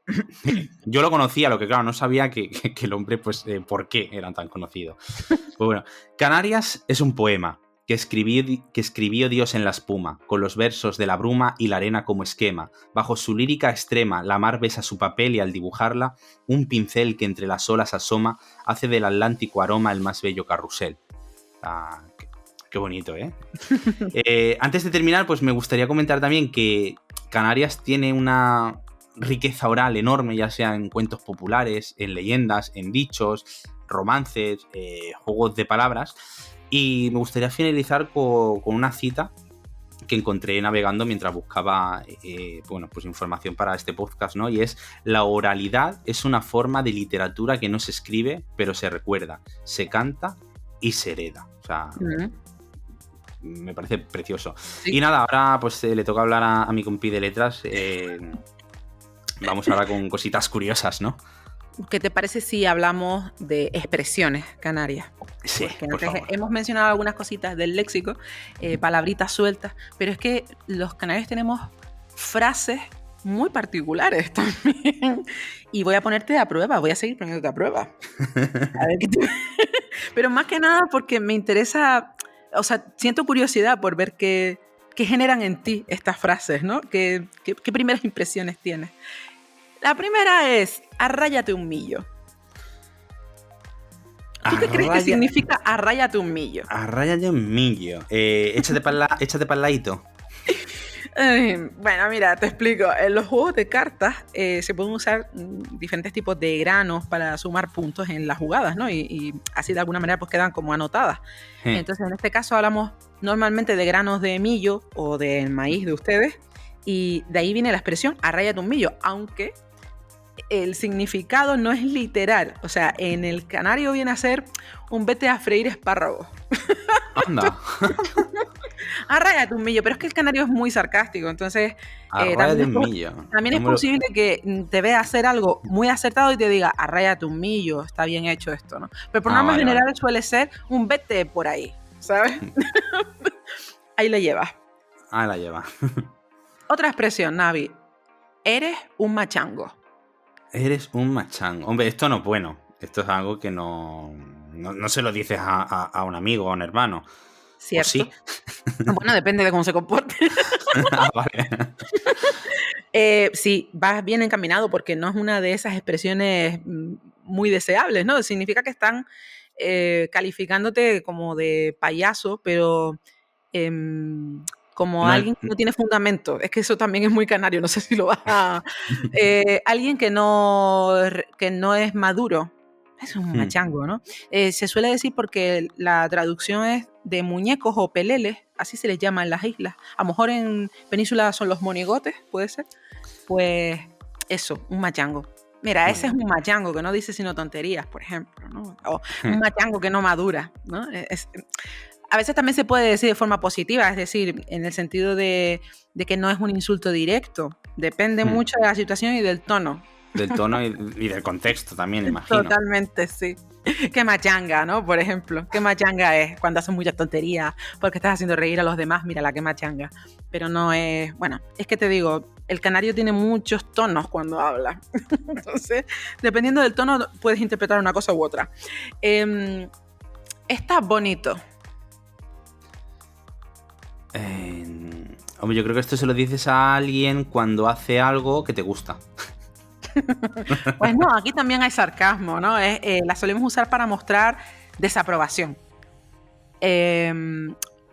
Speaker 1: Yo lo conocía, lo que claro, no sabía que el hombre, pues, por qué era tan conocido. Pues bueno, Canarias es un poema que escribió Dios en la espuma, con los versos de la bruma y la arena como esquema. Bajo su lírica extrema, la mar besa su papel y al dibujarla, un pincel que entre las olas asoma, hace del Atlántico aroma el más bello carrusel. Qué bonito, ¿eh? Antes de terminar, pues me gustaría comentar también que Canarias tiene una riqueza oral enorme, ya sea en cuentos populares, en leyendas, en dichos, romances, juegos de palabras. Y me gustaría finalizar con una cita que encontré navegando mientras buscaba pues información para este podcast, ¿no? Y es: la oralidad es una forma de literatura que no se escribe, pero se recuerda, se canta y se hereda. O sea, me parece precioso. Sí. Y nada, ahora pues le toca hablar a mi compi de letras. Vamos ahora con cositas curiosas, ¿no?
Speaker 2: ¿Qué te parece si hablamos de expresiones canarias?
Speaker 1: Sí,
Speaker 2: porque
Speaker 1: por favor.
Speaker 2: Hemos mencionado algunas cositas del léxico, palabritas sueltas, pero es que los canarios tenemos frases muy particulares también. Y voy a ponerte a prueba, voy a seguir poniéndote a prueba. A ver pero más que nada porque me interesa, o sea, siento curiosidad por ver qué generan en ti estas frases, ¿no? ¿Qué primeras impresiones tienes? La primera es: arráyate un millo. ¿Tú qué crees que significa arráyate un millo?
Speaker 1: Arráyate un millo. Échate para el ladito.
Speaker 2: Bueno, mira, te explico. En los juegos de cartas se pueden usar diferentes tipos de granos para sumar puntos en las jugadas, ¿no? Y así de alguna manera pues quedan como anotadas. Entonces, en este caso hablamos normalmente de granos de millo o del maíz de ustedes, y de ahí viene la expresión arráyate un millo, aunque el significado no es literal. O sea, en el canario viene a ser un vete a freír espárragos.
Speaker 1: Anda.
Speaker 2: Arráyate un millo, pero es que el canario es muy sarcástico, entonces también es posible que te vea hacer algo muy acertado y te diga arráyate un millo, está bien hecho esto, ¿no? Pero por norma general suele ser un vete por ahí, ¿sabes? Ahí lo llevas.
Speaker 1: Ahí la lleva.
Speaker 2: Otra expresión, Navi: eres un machango.
Speaker 1: Eres un machango. Hombre, esto no es bueno. Esto es algo que no se lo dices a un amigo o a un hermano.
Speaker 2: ¿Cierto?
Speaker 1: Sí.
Speaker 2: Bueno, depende de cómo se comporte.
Speaker 1: Vale.
Speaker 2: Sí, vas bien encaminado porque no es una de esas expresiones muy deseables, ¿no? Significa que están calificándote como de payaso, pero como alguien que no tiene fundamento. Es que eso también es muy canario, no sé si lo vas a... alguien que no es maduro. Es un machango, ¿no? Se suele decir porque la traducción es de muñecos o peleles, así se les llama en las islas. A lo mejor en península son los monigotes, puede ser. Pues eso, un machango. Mira, ese es un machango que no dice sino tonterías, por ejemplo, ¿no? O un machango que no madura, ¿no? A veces también se puede decir de forma positiva, es decir, en el sentido de que no es un insulto directo. Depende mucho de la situación y del tono.
Speaker 1: Del tono y del contexto también, imagino.
Speaker 2: Totalmente, sí. Qué machanga, ¿no? Por ejemplo, qué machanga es cuando haces muchas tonterías porque estás haciendo reír a los demás, mírala, qué machanga. Pero no es... Bueno, es que te digo, el canario tiene muchos tonos cuando habla. Entonces, dependiendo del tono, puedes interpretar una cosa u otra. Está bonito.
Speaker 1: Hombre, yo creo que esto se lo dices a alguien cuando hace algo que te gusta.
Speaker 2: Pues no, aquí también hay sarcasmo, ¿no? La solemos usar para mostrar desaprobación.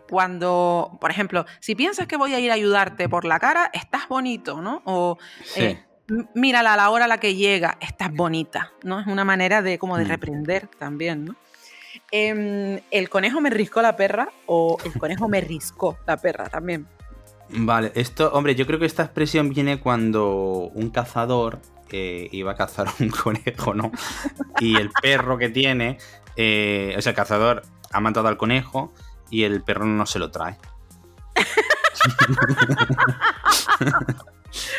Speaker 2: Cuando, por ejemplo, si piensas que voy a ir a ayudarte por la cara, estás bonito, ¿no? O
Speaker 1: sí.
Speaker 2: Mírala a la hora a la que llega, estás bonita, ¿no? Es una manera de como de reprender también, ¿no? El conejo me riscó la perra o el conejo me riscó la perra también.
Speaker 1: Vale, esto, hombre, yo creo que esta expresión viene cuando un cazador iba a cazar un conejo, ¿no? Y el perro que tiene, o sea, el cazador ha matado al conejo y el perro no se lo trae.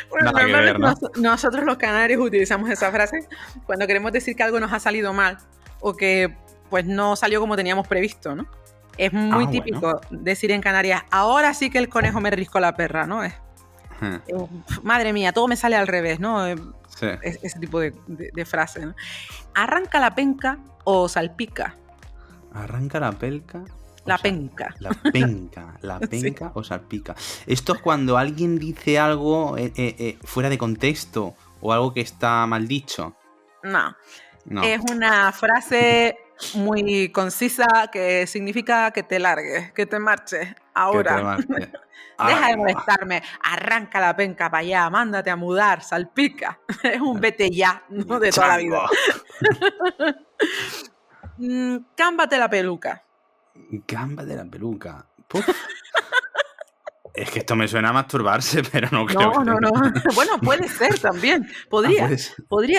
Speaker 2: Bueno, normalmente ¿no? Nosotros los canarios utilizamos esa frase cuando queremos decir que algo nos ha salido mal o que pues no salió como teníamos previsto, ¿no? Es muy típico decir en Canarias, ahora sí que el conejo me riscó la perra, ¿no? Madre mía, todo me sale al revés, ¿no?
Speaker 1: Sí.
Speaker 2: Ese tipo de frase, ¿no? ¿Arranca la penca o salpica?
Speaker 1: ¿Arranca la pelca?
Speaker 2: La penca.
Speaker 1: La penca sí. O salpica. Esto es cuando alguien dice algo fuera de contexto o algo que está mal dicho.
Speaker 2: No. Es una frase muy concisa que significa que te largues, que te marches ahora.
Speaker 1: Que te marches.
Speaker 2: Deja de molestarme, arranca la penca para allá, mándate a mudar, salpica. Es un vete ya, ¿no? De toda la vida. Cámbate la peluca.
Speaker 1: Cámbate la peluca. Puf. Es que esto me suena a masturbarse, pero no creo.
Speaker 2: No. Bueno, puede ser también. Podría,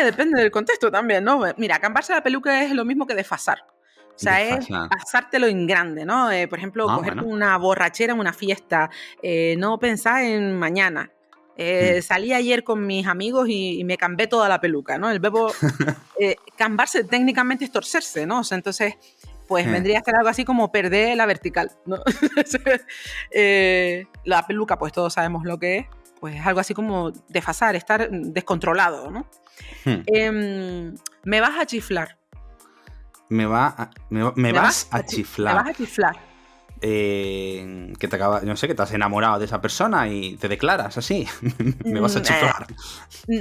Speaker 2: depende del contexto también, ¿no? Mira, cambiarse la peluca es lo mismo que desfasar. O sea, es pasártelo en grande, ¿no? Por ejemplo, cogerte una borrachera en una fiesta, no pensar en mañana. Salí ayer con mis amigos y me cambé toda la peluca, ¿no? El verbo cambarse técnicamente es torcerse, ¿no? O sea, entonces, pues vendría a ser algo así como perder la vertical, ¿no? La peluca, pues todos sabemos lo que es, pues es algo así como desfasar, estar descontrolado, ¿no? Me vas a chiflar.
Speaker 1: Me vas a chiflar.
Speaker 2: Me vas a chiflar.
Speaker 1: Que te acaba, no sé, que te has enamorado de esa persona y te declaras así. Me vas a chiflar.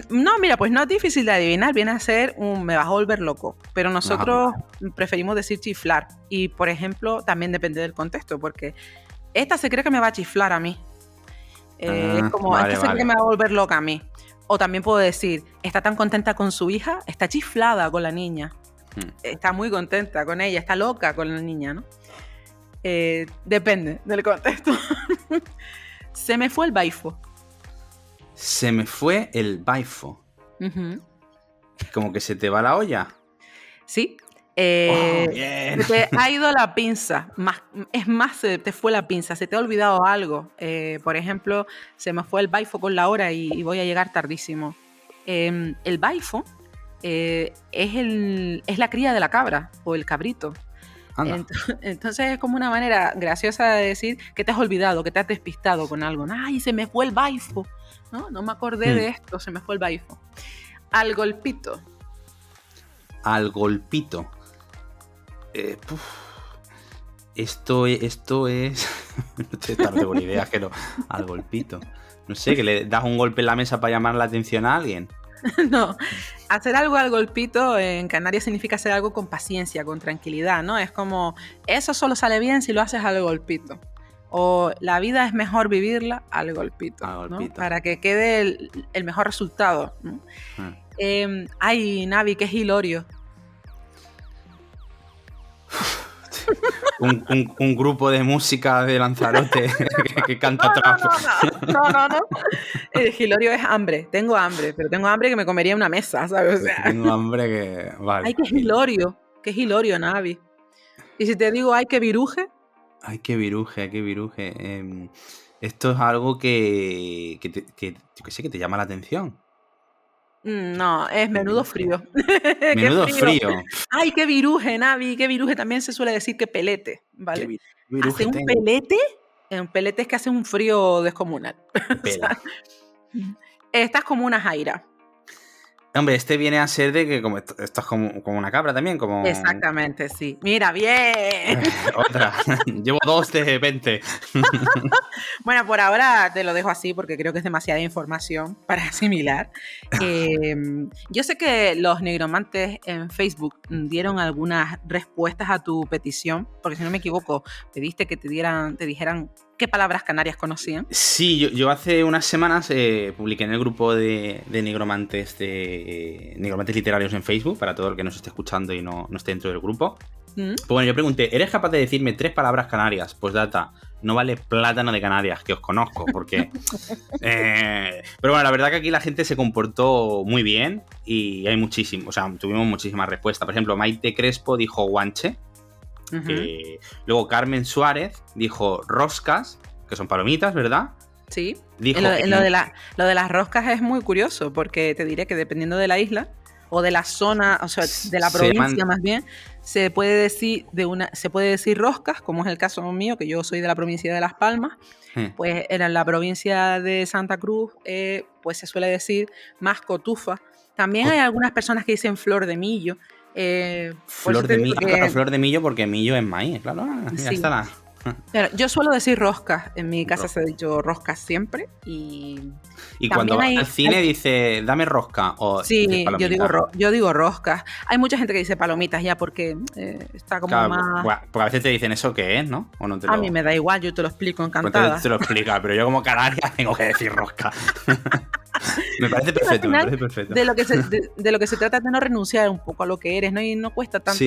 Speaker 2: No, mira, pues no es difícil de adivinar. Viene a ser un me vas a volver loco. Pero nosotros preferimos decir chiflar. Y, por ejemplo, también depende del contexto, porque esta se cree que me va a chiflar a mí. Es como, esta se cree que me va a volver loca a mí. O también puedo decir, está tan contenta con su hija, está chiflada con la niña. Está muy contenta con ella, está loca con la niña, ¿no? Depende del contexto. Se me fue el baifo.
Speaker 1: Se me fue el baifo. Como que se te va la olla.
Speaker 2: Sí.
Speaker 1: Bien.
Speaker 2: Se te ha ido la pinza. Es más, se te fue la pinza. Se te ha olvidado algo. Por ejemplo, se me fue el baifo con la hora y voy a llegar tardísimo. El baifo es la cría de la cabra o el cabrito. Entonces es como una manera graciosa de decir que te has olvidado, que te has despistado con algo. Ay, se me fue el baifo. No me acordé de esto, se me fue el baifo. Al golpito.
Speaker 1: Al golpito. Esto es... no tengo ni idea, que al golpito. No sé, que le das un golpe en la mesa para llamar la atención a alguien.
Speaker 2: No, hacer algo al golpito en Canarias significa hacer algo con paciencia, con tranquilidad, ¿no? Es como, eso solo sale bien si lo haces al golpito. O la vida es mejor vivirla al golpito, ¿no? Para que quede el mejor resultado, ¿no? Ay, Navi, ¿qué es Hilorio?
Speaker 1: Un grupo de música de Lanzarote que canta trap.
Speaker 2: No. Hilorio es hambre. Tengo hambre, pero tengo hambre que me comería una mesa, ¿sabes? O sea,
Speaker 1: tengo hambre que... Vale.
Speaker 2: Ay, ¿qué es Hilorio? ¿Qué es Hilorio, Navi? Y si te digo, ay, que viruje.
Speaker 1: Ay, que viruje. Esto es algo que yo qué sé, que te llama la atención.
Speaker 2: No, es menudo frío.
Speaker 1: Menudo frío.
Speaker 2: Ay, qué viruje, Navi, qué viruje. También se suele decir que pelete, ¿vale? ¿Hace un pelete? Un pelete es que hace un frío descomunal. O sea, estás como una jaira.
Speaker 1: Hombre, este viene a ser de que como estás como una cabra también, como...
Speaker 2: Exactamente, sí. Mira, bien.
Speaker 1: Otra. Llevo 2 de 20.
Speaker 2: Bueno, por ahora te lo dejo así porque creo que es demasiada información para asimilar. Yo sé que los negromantes en Facebook dieron algunas respuestas a tu petición, porque si no me equivoco, pediste que te dijeran qué palabras canarias conocían.
Speaker 1: Sí, yo hace unas semanas publiqué en el grupo de negromantes negromantes literarios en Facebook, para todo el que nos esté escuchando y no esté dentro del grupo. Pues bueno, yo pregunté, ¿eres capaz de decirme 3 palabras canarias? Pues data, no vale plátano de Canarias, que os conozco, porque... Pero bueno, la verdad que aquí la gente se comportó muy bien y hay muchísimo, o sea, tuvimos muchísimas respuestas. Por ejemplo, Maite Crespo dijo guanche. Luego Carmen Suárez dijo roscas, que son palomitas, ¿verdad?
Speaker 2: Sí.
Speaker 1: Dijo
Speaker 2: lo de las roscas es muy curioso, porque te diré que dependiendo de la isla o de la zona, o sea, de la provincia más bien, se puede decir roscas, como es el caso mío, que yo soy de la provincia de Las Palmas. Pues en la provincia de Santa Cruz, pues se suele decir más cotufa. También hay algunas personas que dicen flor de millo.
Speaker 1: Flor de millo, claro, flor de millo porque millo es maíz, claro, ya
Speaker 2: sí.
Speaker 1: está.
Speaker 2: Pero yo suelo decir roscas, en mi casa se ha dicho roscas siempre. Y
Speaker 1: cuando vas al cine dice, dame rosca. O
Speaker 2: sí, yo digo roscas. Hay mucha gente que dice palomitas ya porque está como
Speaker 1: claro,
Speaker 2: más...
Speaker 1: Porque a veces te dicen eso qué es, ¿no? ¿O no te
Speaker 2: A mí me da igual, yo te lo explico encantada.
Speaker 1: Pues te lo explica, pero yo como canaria tengo que decir rosca. Me parece perfecto, me parece perfecto.
Speaker 2: De lo que se trata es de no renunciar un poco a lo que eres, ¿no? Y no cuesta tanto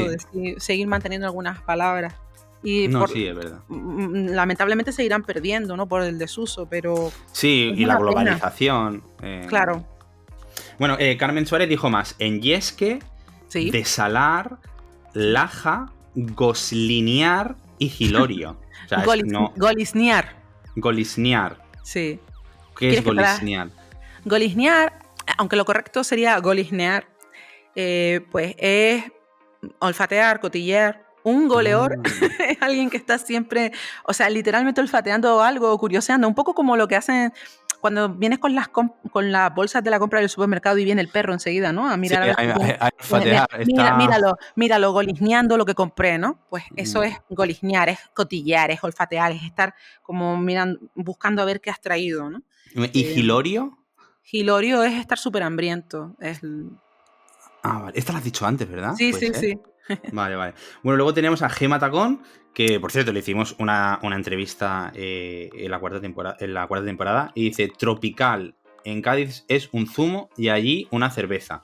Speaker 2: seguir manteniendo algunas palabras. Y
Speaker 1: sí, es verdad.
Speaker 2: Lamentablemente se irán perdiendo, ¿no? Por el desuso, pero...
Speaker 1: Sí, y la globalización.
Speaker 2: Claro.
Speaker 1: Bueno, Carmen Suárez dijo más. En Yesque, desalar, laja, goslinear y gilorio. O sea,
Speaker 2: Golisnear.
Speaker 1: Golisnear.
Speaker 2: Sí.
Speaker 1: ¿Qué es golisnear?
Speaker 2: Golisnear, aunque lo correcto sería golisnear, pues es olfatear, cotillear. Un goleador es alguien que está siempre, o sea, literalmente olfateando algo o curioseando, un poco como lo que hacen cuando vienes con las bolsas de la compra del supermercado y viene el perro enseguida, ¿no? A mirar
Speaker 1: a olfatear.
Speaker 2: Míralo, golisneando lo que compré, ¿no? Pues eso es golisnear, es cotillar, es olfatear, es estar como mirando, buscando a ver qué has traído, ¿no?
Speaker 1: ¿Y gilorio?
Speaker 2: Gilorio es estar súper hambriento.
Speaker 1: Vale. Esta la has dicho antes, ¿verdad?
Speaker 2: Sí, sí.
Speaker 1: Vale. Bueno, luego tenemos a Gema Tacón, que por cierto le hicimos una entrevista en la cuarta temporada y dice: tropical, en Cádiz es un zumo y allí una cerveza.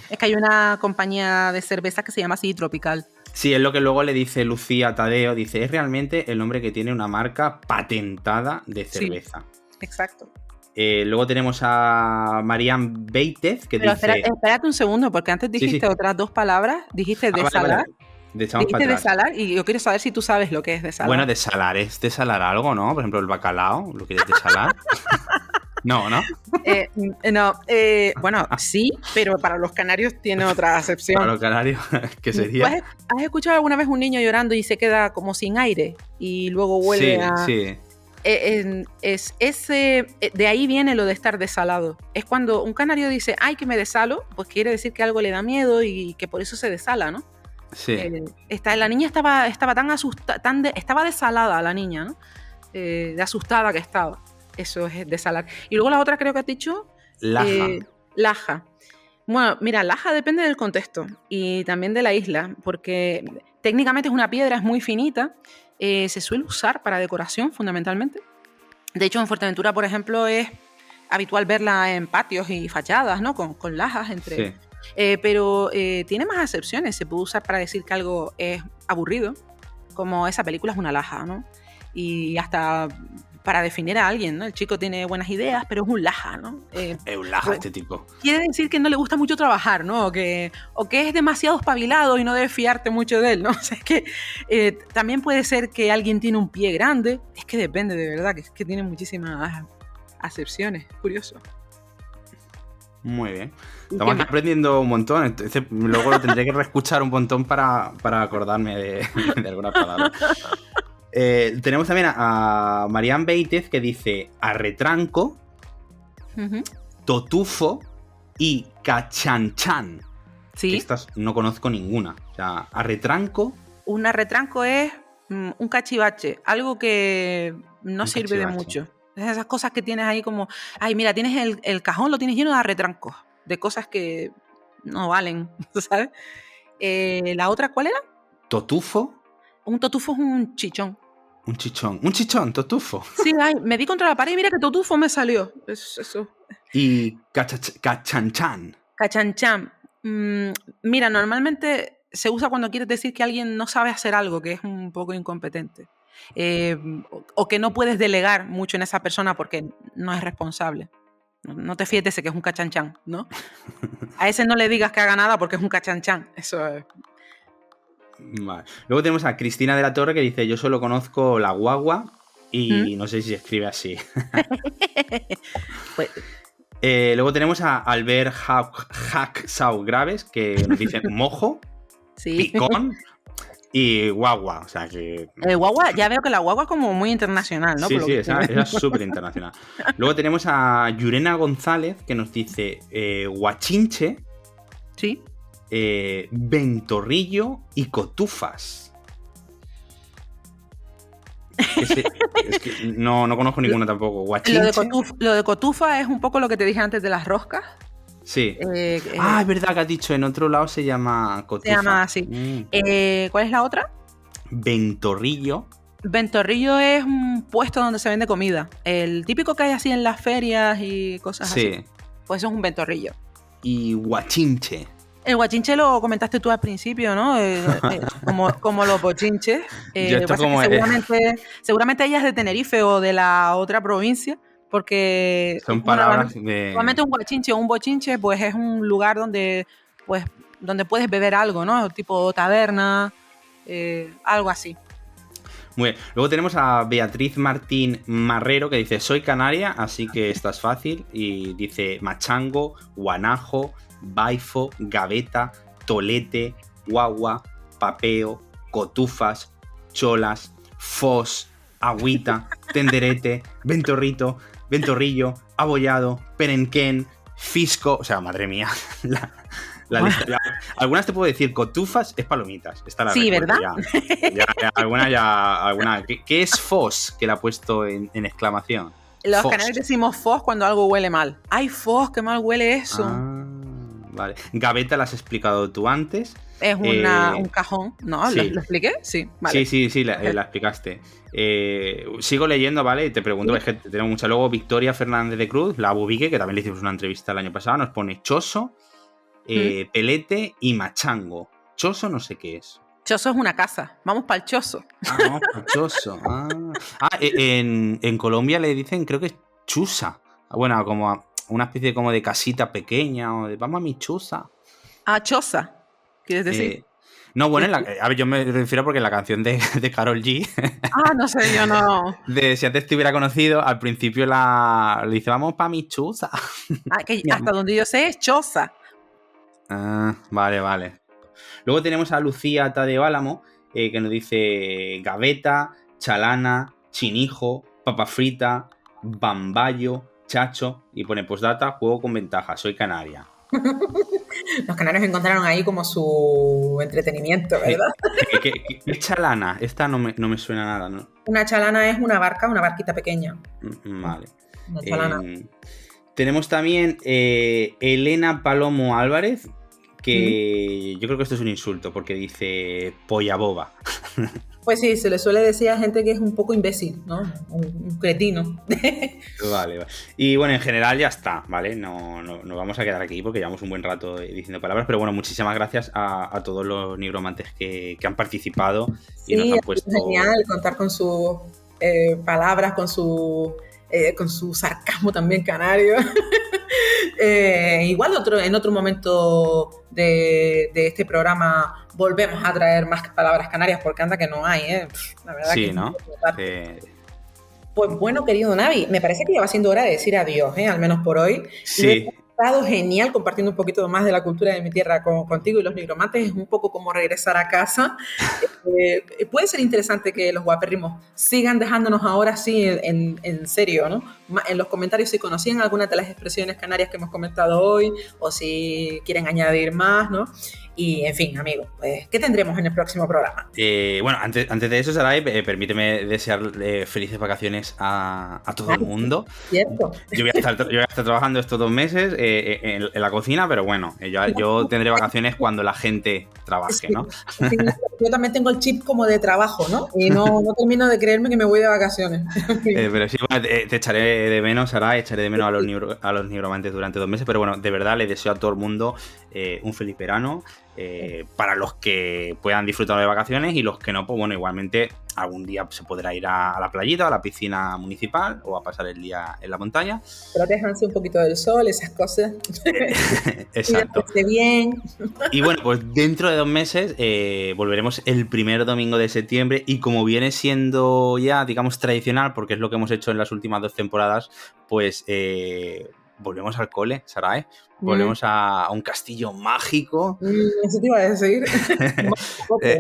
Speaker 2: Es que hay una compañía de cerveza que se llama así, Tropical.
Speaker 1: Sí, es lo que luego le dice Lucía Tadeo, dice, es realmente el hombre que tiene una marca patentada de cerveza.
Speaker 2: Sí, exacto.
Speaker 1: Luego tenemos a Marian Beitez, que
Speaker 2: pero
Speaker 1: dice...
Speaker 2: Espérate un segundo, porque antes dijiste otras dos palabras. Dijiste desalar. Dijiste desalar y yo quiero saber si tú sabes lo que es desalar.
Speaker 1: Bueno, desalar es desalar algo, ¿no? Por ejemplo, el bacalao, ¿lo quieres desalar? No.
Speaker 2: Bueno, sí, pero para los canarios tiene otra acepción.
Speaker 1: Para los canarios, ¿qué sería?
Speaker 2: ¿Has escuchado alguna vez un niño llorando y se queda como sin aire y luego vuelve a...
Speaker 1: Sí.
Speaker 2: De ahí viene lo de estar desalado. Es cuando un canario dice, ay, que me desalo, pues quiere decir que algo le da miedo y que por eso se desala, ¿no?
Speaker 1: Sí.
Speaker 2: La niña estaba tan asustada, estaba desalada la niña, ¿no? De asustada que estaba. Eso es desalar. Y luego la otra creo que has dicho... Laja. Bueno, mira, laja depende del contexto y también de la isla, porque técnicamente es una piedra, es muy finita. Se suele usar para decoración fundamentalmente. De hecho, en Fuerteventura, por ejemplo, es habitual verla en patios y fachadas, ¿no? Con lajas entre... Sí. Pero tiene más acepciones. Se puede usar para decir que algo es aburrido, como esa película es una laja, ¿no? Y hasta para definir a alguien, ¿no? El chico tiene buenas ideas, pero es un laja, ¿no?
Speaker 1: Es un laja este tipo.
Speaker 2: Quiere decir que no le gusta mucho trabajar, ¿no? O que es demasiado espabilado y no debes fiarte mucho de él, ¿no? O sea, es que también puede ser que alguien tiene un pie grande. Es que depende, de verdad, que es que tiene muchísimas acepciones. Curioso.
Speaker 1: Muy bien. Estamos aquí aprendiendo un montón. Entonces, luego lo tendré que reescuchar un montón para acordarme de algunas palabras. Tenemos también a Marian Beitez que dice arretranco, totufo y cachanchan.
Speaker 2: Sí.
Speaker 1: Estas no conozco ninguna. O sea, arretranco.
Speaker 2: Un arretranco es un cachivache, algo que no sirve de mucho. Es esas cosas que tienes ahí como, ay, mira, tienes el cajón, lo tienes lleno de arretrancos, de cosas que no valen, ¿sabes? ¿La otra cuál era?
Speaker 1: ¿Totufo?
Speaker 2: Un totufo es un chichón.
Speaker 1: Un chichón, totufo.
Speaker 2: Sí, ay, me di contra la pared y mira que totufo me salió. Eso.
Speaker 1: Y cachanchan.
Speaker 2: Cachanchan. Mira, normalmente se usa cuando quieres decir que alguien no sabe hacer algo, que es un poco incompetente. O que no puedes delegar mucho en esa persona porque no es responsable. No te fíes de ese que es un cachanchan, ¿no? A ese no le digas que haga nada porque es un cachanchan. Eso es...
Speaker 1: Vale. Luego tenemos a Cristina de la Torre que dice, yo solo conozco la guagua y no sé si se escribe así.
Speaker 2: Pues
Speaker 1: Luego tenemos a Albert Hacksau Graves, que nos dice mojo,
Speaker 2: Sí.
Speaker 1: picón y guagua. O sea que.
Speaker 2: Guagua, ya veo que la guagua es como muy internacional, ¿no?
Speaker 1: Sí,
Speaker 2: Por lo
Speaker 1: sí,
Speaker 2: que
Speaker 1: esa es súper internacional. Luego tenemos a Yurena González, que nos dice guachinche,
Speaker 2: Sí.
Speaker 1: ventorrillo y cotufas. Es que no conozco ninguno tampoco. Guachinche.
Speaker 2: Lo de cotufa es un poco lo que te dije antes de las roscas.
Speaker 1: Sí. Es verdad que has dicho, en otro lado se llama cotufa.
Speaker 2: Se llama así. ¿Cuál es la otra?
Speaker 1: Ventorrillo.
Speaker 2: Ventorrillo es un puesto donde se vende comida. El típico que hay así en las ferias y cosas así. Pues eso es un ventorrillo.
Speaker 1: Y guachinche.
Speaker 2: El guachinche lo comentaste tú al principio, ¿no? Como los bochinches. Seguramente ella es de Tenerife o de la otra provincia, porque
Speaker 1: son palabras de...
Speaker 2: Normalmente un guachinche o un bochinche, pues es un lugar donde puedes beber algo, ¿no? Tipo taberna, algo así.
Speaker 1: Muy bien. Luego tenemos a Beatriz Martín Marrero, que dice, soy canaria, así que esta es fácil. Y dice machango, guanajo, baifo, gaveta, tolete, guagua, papeo, cotufas, cholas, fos, agüita, tenderete, ventorrillo, abollado, perenquén, fisco... O sea, madre mía, la lista. Algunas te puedo decir, cotufas es palomitas. Esta la
Speaker 2: sí, ¿verdad?
Speaker 1: Alguna. ¿Qué es fos? Que la ha puesto en exclamación.
Speaker 2: Los canarios decimos fos cuando algo huele mal. ¡Ay, fos! ¡Qué mal huele eso!
Speaker 1: Vale. Gaveta la has explicado tú antes.
Speaker 2: Es un cajón, ¿no?
Speaker 1: Sí.
Speaker 2: ¿Lo expliqué? Sí, vale.
Speaker 1: Sí, la explicaste. Sigo leyendo, ¿vale? Y te pregunto, es que tenemos mucha. Luego Victoria Fernández de Cruz, la Bubique, que también le hicimos una entrevista el año pasado, nos pone choso, pelete y machango. Choso no sé qué es.
Speaker 2: Choso es una casa. Vamos para el choso.
Speaker 1: Vamos para el choso. En Colombia le dicen, creo que es chusa. Bueno, como una especie como de casita pequeña o de vamos a mi chusa.
Speaker 2: Choza, ¿quieres decir?
Speaker 1: No, bueno, a ver, yo me refiero porque en la canción de Karol G.
Speaker 2: No sé, yo no.
Speaker 1: De si antes te hubiera conocido, al principio le dice, vamos pa' mi chuza.
Speaker 2: Que hasta donde yo sé es choza.
Speaker 1: Vale. Luego tenemos a Lucía Tadeo Álamo, que nos dice gaveta, chalana, chinijo, papa frita, bambayo, chacho, y pone postdata, juego con ventaja, soy canaria.
Speaker 4: Los canarios encontraron ahí como su entretenimiento, ¿verdad?
Speaker 1: ¿Qué es chalana? Esta no me suena nada, ¿no?
Speaker 4: Una chalana es una barquita pequeña.
Speaker 1: Vale.
Speaker 4: Una chalana.
Speaker 1: Tenemos también Elena Palomo Álvarez, que yo creo que esto es un insulto, porque dice polla boba.
Speaker 4: Pues sí, se le suele decir a gente que es un poco imbécil, ¿no? Un cretino.
Speaker 1: Vale. Y bueno, en general ya está, ¿vale? No vamos a quedar aquí porque llevamos un buen rato diciendo palabras, pero bueno, muchísimas gracias a todos los nigromantes que han participado y nos han puesto...
Speaker 4: Es genial contar con sus palabras, con su sarcasmo también canario. Igual en otro momento de este programa volvemos a traer más palabras canarias porque anda que no hay, la verdad.
Speaker 1: Sí,
Speaker 4: que
Speaker 1: ¿no?
Speaker 4: Pues bueno, querido Navi, me parece que ya va siendo hora de decir adiós, al menos por hoy.
Speaker 1: Sí.
Speaker 4: Ha estado genial compartiendo un poquito más de la cultura de mi tierra contigo y los nigromantes. Es un poco como regresar a casa. Puede ser interesante que los guapérrimos sigan dejándonos ahora sí en serio, ¿no? En los comentarios si conocían algunas de las expresiones canarias que hemos comentado hoy o si quieren añadir más, ¿no? Y, en fin, amigos, pues, ¿qué tendremos en el próximo programa?
Speaker 1: Bueno, antes de eso, Saray, permíteme desear felices vacaciones a todo el mundo.
Speaker 4: Cierto.
Speaker 1: Yo voy a estar trabajando estos 2 meses en la cocina, pero bueno, yo tendré vacaciones cuando la gente trabaje, ¿no?
Speaker 4: Sí, yo también tengo el chip como de trabajo, ¿no? Y no termino de creerme que me voy de vacaciones.
Speaker 1: Pero sí, bueno, te echaré de menos, Saray, echaré de menos a los nigromantes durante 2 meses, pero bueno, de verdad le deseo a todo el mundo un feliz verano. Para los que puedan disfrutar de vacaciones y los que no, pues bueno, igualmente algún día se podrá ir a la playita, a la piscina municipal o a pasar el día en la montaña.
Speaker 4: Protéjanse un poquito del sol, esas cosas.
Speaker 1: Exacto.
Speaker 4: Cuídense bien.
Speaker 1: Y bueno, pues dentro de 2 meses volveremos el primer domingo de septiembre y como viene siendo ya, digamos, tradicional, porque es lo que hemos hecho en las últimas 2 temporadas, pues volvemos al cole, Sarai, volvemos a un castillo mágico.
Speaker 4: Eso te iba a decir.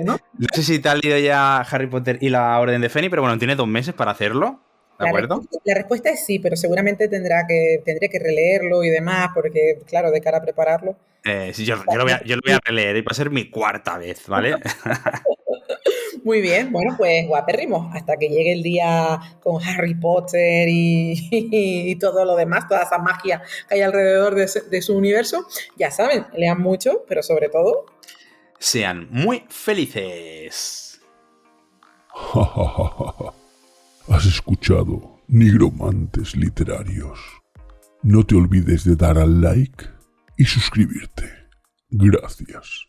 Speaker 1: ¿No? No sé si te has leído ya Harry Potter y la Orden de Fénix, pero bueno, tienes 2 meses para hacerlo. ¿De acuerdo?
Speaker 4: La respuesta es sí, pero seguramente tendré que releerlo y demás, porque, claro, de cara a prepararlo.
Speaker 1: Sí, yo lo voy a releer y va a ser mi 4ª vez, ¿vale?
Speaker 4: Muy bien, bueno, pues guapérrimos, hasta que llegue el día con Harry Potter y todo lo demás, toda esa magia que hay alrededor de su universo. Ya saben, lean mucho, pero sobre todo...
Speaker 1: sean muy felices.
Speaker 5: Has escuchado Nigromantes Literarios. No te olvides de dar al like y suscribirte. Gracias.